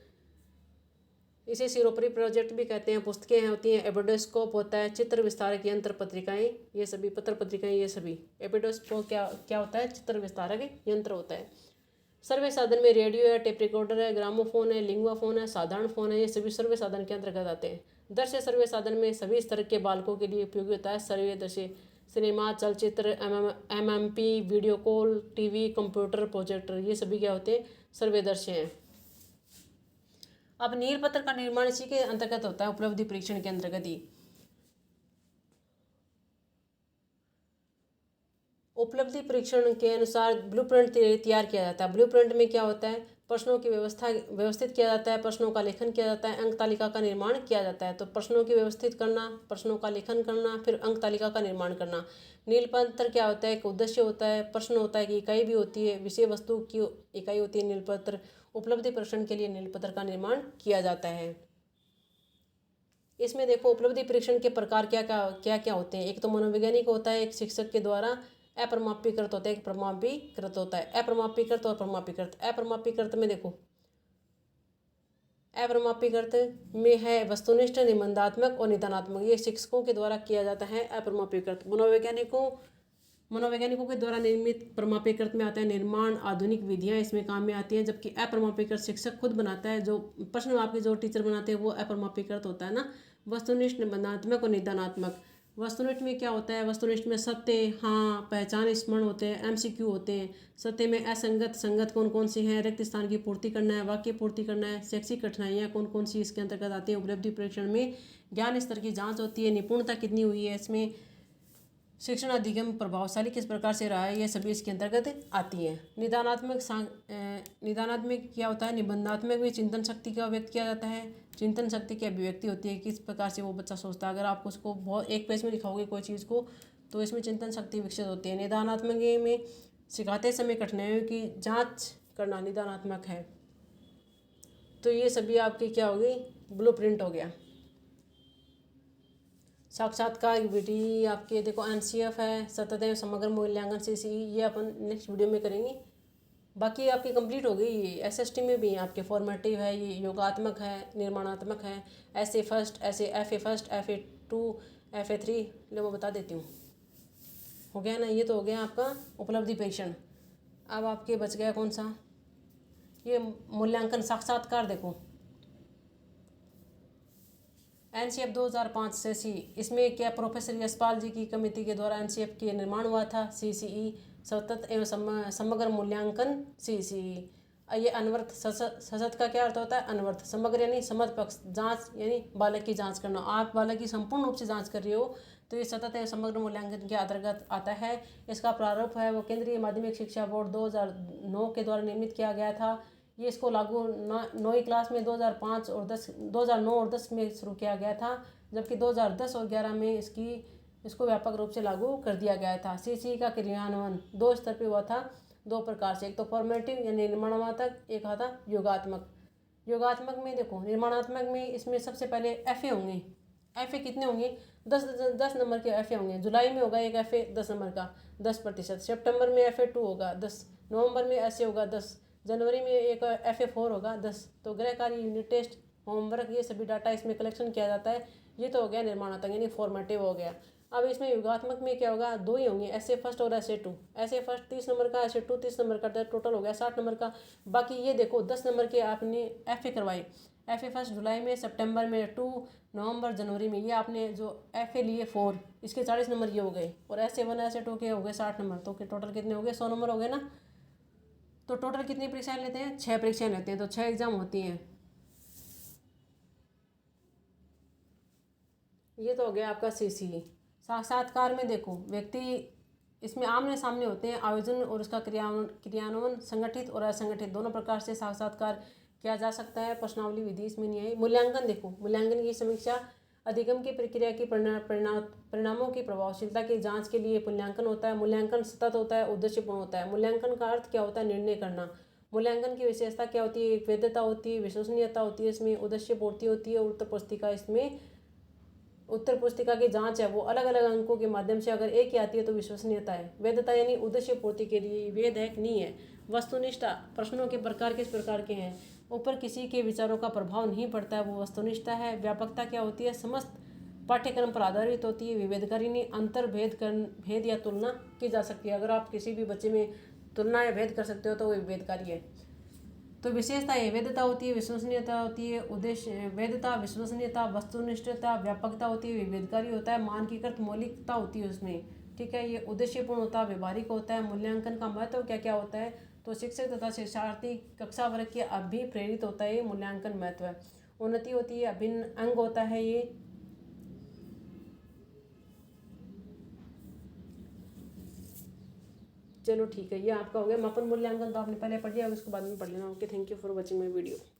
इसे सिरोपरी प्रोजेक्ट भी कहते हैं। पुस्तकें होती हैं, एबोडोस्कोप होता है, चित्र विस्तारक यंत्र, पत्रिकाएं, ये सभी पत्र पत्रिकाएं, ये सभी। एबोडोस्कोप क्या होता है, चित्र विस्तारक यंत्र होता है। सर्वे साधन में रेडियो है, टेप रिकॉर्डर है, ग्रामोफोन है, लिंगुआ फोन है, साधारण फोन है, ये सभी सर्वे साधन के अंतर्गत आते हैं। दृश्य सर्वे साधन में सभी स्तर के बालकों के लिए उपयोगी होता है सर्वे दृश्य सिनेमा, चलचित्र, MMP, video call, TV, computer, projector, ये सभी क्या होते हैं, सर्वेदर्शी हैं। अब नील पत्र का निर्माण इसी के अंतर्गत होता है, उपलब्धि परीक्षण के अंतर्गत ही। उपलब्धि परीक्षण के अनुसार ब्लूप्रिंट तैयार किया जाता है। ब्लूप्रिंट में क्या होता है, प्रश्नों की व्यवस्थित किया जाता है, प्रश्नों का लेखन किया जाता है, अंक तालिका का निर्माण किया जाता है। तो प्रश्नों की व्यवस्थित करना, प्रश्नों का लेखन करना, फिर अंक तालिका का निर्माण करना। नील पत्र क्या होता है, एक उद्देश्य होता है, प्रश्न होता है कि इकाई भी होती है, विषय वस्तु की इकाई होती है नील पत्र। उपलब्धि परीक्षण के लिए नील पत्र का निर्माण किया जाता है। इसमें देखो उपलब्धि परीक्षण के प्रकार क्या क्या क्या होते हैं। एक तो मनोवैज्ञानिक होता है, एक शिक्षक के द्वारा अप्रमापीकृत होता है, एक प्रमापीकृत होता है। अप्रमापीकृत और प्रमापीकृत। अप्रमापीकृत में देखो, अप्रमापीकृत में है वस्तुनिष्ठ, निबंधात्मक और निदानात्मक, ये शिक्षकों के द्वारा किया जाता है। अप्रमापीकृत मनोवैज्ञानिकों के द्वारा निर्मित। प्रमापीकृत में आता है निर्माण, आधुनिक विधियां इसमें काम में आती हैं, जबकि अप्रमापीकृत शिक्षक खुद बनाता है। जो प्रश्न आपके जो टीचर बनाते हैं वो अप्रमापीकृत होता है ना। वस्तुनिष्ठ, निबंधात्मक और निदानात्मक। वस्तुनिष्ठ में क्या होता है, वस्तुनिष्ठ में सत्य, हाँ, पहचान, स्मरण होते हैं, एमसीक्यू होते हैं। सत्य में असंगत, संगत कौन कौन सी हैं, रिक्त स्थान की पूर्ति करना है, वाक्य पूर्ति करना है, शैक्षिक कठिनाइयाँ कौन कौन सी इसके अंतर्गत आती है। उपलब्धि परीक्षण में ज्ञान स्तर की जांच होती है, निपुणता कितनी हुई है इसमें, शिक्षण अधिगम प्रभावशाली किस प्रकार से रहा है, ये सभी इसके अंतर्गत आती है। निदानात्मक क्या होता है, निबंधात्मक में चिंतन शक्ति का व्यक्त किया जाता है। चिंतन शक्ति की अभिव्यक्ति होती है, किस प्रकार से वो बच्चा सोचता है। अगर आप उसको बहुत एक पेज में लिखाओगे कोई चीज़ को तो इसमें चिंतन शक्ति विकसित होती है। निदानात्मक में सिखाते समय कठिनाइयों की जांच करना निदानात्मक है। तो ये सभी आपकी क्या होगी, ब्लूप्रिंट हो गया। साक्षात्कार विधि आपके देखो एनसीएफ है, सतत एवं समग्र मूल्यांकन सीसीई, ये अपन नेक्स्ट वीडियो में करेंगे। बाकी आपकी कंप्लीट हो गई। ये एसएसटी में भी आपके फॉर्मेटिव है, ये योगात्मक है, निर्माणात्मक है, ऐसे फर्स्ट, ऐसे एफए फर्स्ट, एफए 2, एफए 3, लो मैं बता देती हूँ। हो गया ना, ये तो हो गया आपका उपलब्धि परीक्षण। अब आपके बच गया कौन सा, ये मूल्यांकन साक्षात्कार। देखो एनसीएफ 2005 से सी, इसमें क्या प्रोफेसर यशपाल जी की कमेटी के द्वारा एनसीएफ के निर्माण हुआ था। सीसीई सतत एवं समग्र मूल्यांकन सीसीई। ये अनवर्थ, सशत का क्या अर्थ होता है, अनवर्थ। समग्र यानी समपक्ष जांच, यानी बालक की जांच करना। आप बालक की संपूर्ण रूप से जांच कर रहे हो तो ये सतत एवं समग्र मूल्यांकन के अंतर्गत आता है। इसका प्रारूप है वो केंद्रीय माध्यमिक शिक्षा बोर्ड 2009 के द्वारा निर्मित किया गया था। ये इसको लागू 9वीं क्लास में 2005 और 2009 और 10 में शुरू किया गया था, जबकि 2010 और 11 में इसको व्यापक रूप से लागू कर दिया गया था। सीसी का क्रियान्वयन 2 स्तर पे हुआ था, 2 प्रकार से। एक तो फॉर्मेटिव यानी निर्माणात्मक, एक आता योगात्मक। योगात्मक में देखो, निर्माणात्मक में इसमें सबसे पहले एफए होंगे। एफए कितने होंगे, 10 नंबर के एफए होंगे। जुलाई में होगा एक एफए 10 नंबर का, 10%। सितंबर में एफए 2 होगा 10, नवंबर में ऐसे होगा 10, जनवरी में एक एफए 4 होगा 10। तो गृह कार्य, यूनिट टेस्ट, होमवर्क, ये सभी डाटा इसमें कलेक्शन किया जाता है। ये तो हो गया निर्माणात्मक यानी फॉर्मेटिव हो गया। अब इसमें योगात्मक में क्या होगा, 2 ही होंगे, ऐसे फर्स्ट और ऐसे 2। ऐसे फर्स्ट 30 नंबर का, ऐसे 2 30 नंबर का, टोटल हो गया 60 नंबर का। बाकी ये देखो 10 नंबर के आपने एफए करवाए। एफए फर्स्ट जुलाई में, सितंबर में 2, नवंबर जनवरी में। ये आपने जो एफए लिए 4, इसके 40 नंबर ये हो गए। और ऐसे 1 ऐसे 2 के हो गए 60 नंबर। तो टोटल कितने हो गए, 100 नंबर हो गए ना। तो टोटल कितनी परीक्षाएं लेते हैं, 6 परीक्षाएं लेते हैं। तो 6 एग्जाम होती हैं। ये तो हो गया आपका सीसी। साक्षात्कार में देखो व्यक्ति इसमें आमने सामने होते हैं। आयोजन और उसका क्रियान्वयन संगठित और असंगठित दोनों प्रकार से साक्षात्कार किया जा सकता है। प्रश्नावली विधि इसमें नहीं आई। मूल्यांकन देखो, मूल्यांकन की समीक्षा, अधिगम की प्रक्रिया की परिणामों की प्रभावशीलता की जांच के लिए मूल्यांकन होता है। मूल्यांकन सतत होता है, उद्देश्यपूर्ण होता है। मूल्यांकन का अर्थ क्या होता है, निर्णय करना। मूल्यांकन की विशेषता क्या होती है, वैधता होती है, विश्वसनीयता होती है, इसमें उद्देश्य पूर्ति होती है। उत्तर पुस्तिका की जांच है वो अलग अलग अंकों के माध्यम से अगर एक ही आती है तो विश्वसनीयता है। वैधता यानी उद्देश्य पूर्ति के लिए वैध है कि नहीं है। वस्तुनिष्ठता, प्रश्नों के प्रकार किस प्रकार के हैं, ऊपर किसी के विचारों का प्रभाव नहीं पड़ता है, वो वस्तुनिष्ठता है। व्यापकता क्या होती है, समस्त पाठ्यक्रम पर आधारित होती है। विभेदकारी नहीं, अंतर भेद या तुलना की जा सकती है। अगर आप किसी भी बच्चे में तुलना या भेद कर सकते हो तो वो विभेदकारी है। तो विशेषता ये वैधता होती है, विश्वसनीयता होती है। उद्देश्य, वैधता, विश्वसनीयता, वस्तुनिष्ठता, व्यापकता होती है, विभेदकारी होता है, मानकीकृत मौलिकता होती है उसमें। ठीक है। ये उद्देश्यपूर्ण होता है, व्यवहारिक होता है। मूल्यांकन का महत्व क्या क्या होता है, तो शिक्षक तथा शिक्षार्थी कक्षा वर्ग के अभिप्रेरित होता है, ये मूल्यांकन महत्व है। उन्नति होती है, अभिन्न अंग होता है ये। चलो ठीक है, ये आपका हो गया मापन मूल्यांकन, तो आपने पहले पढ़ लिया, अब इसको बाद में पढ़ लेना। Okay, thank you for watching my video.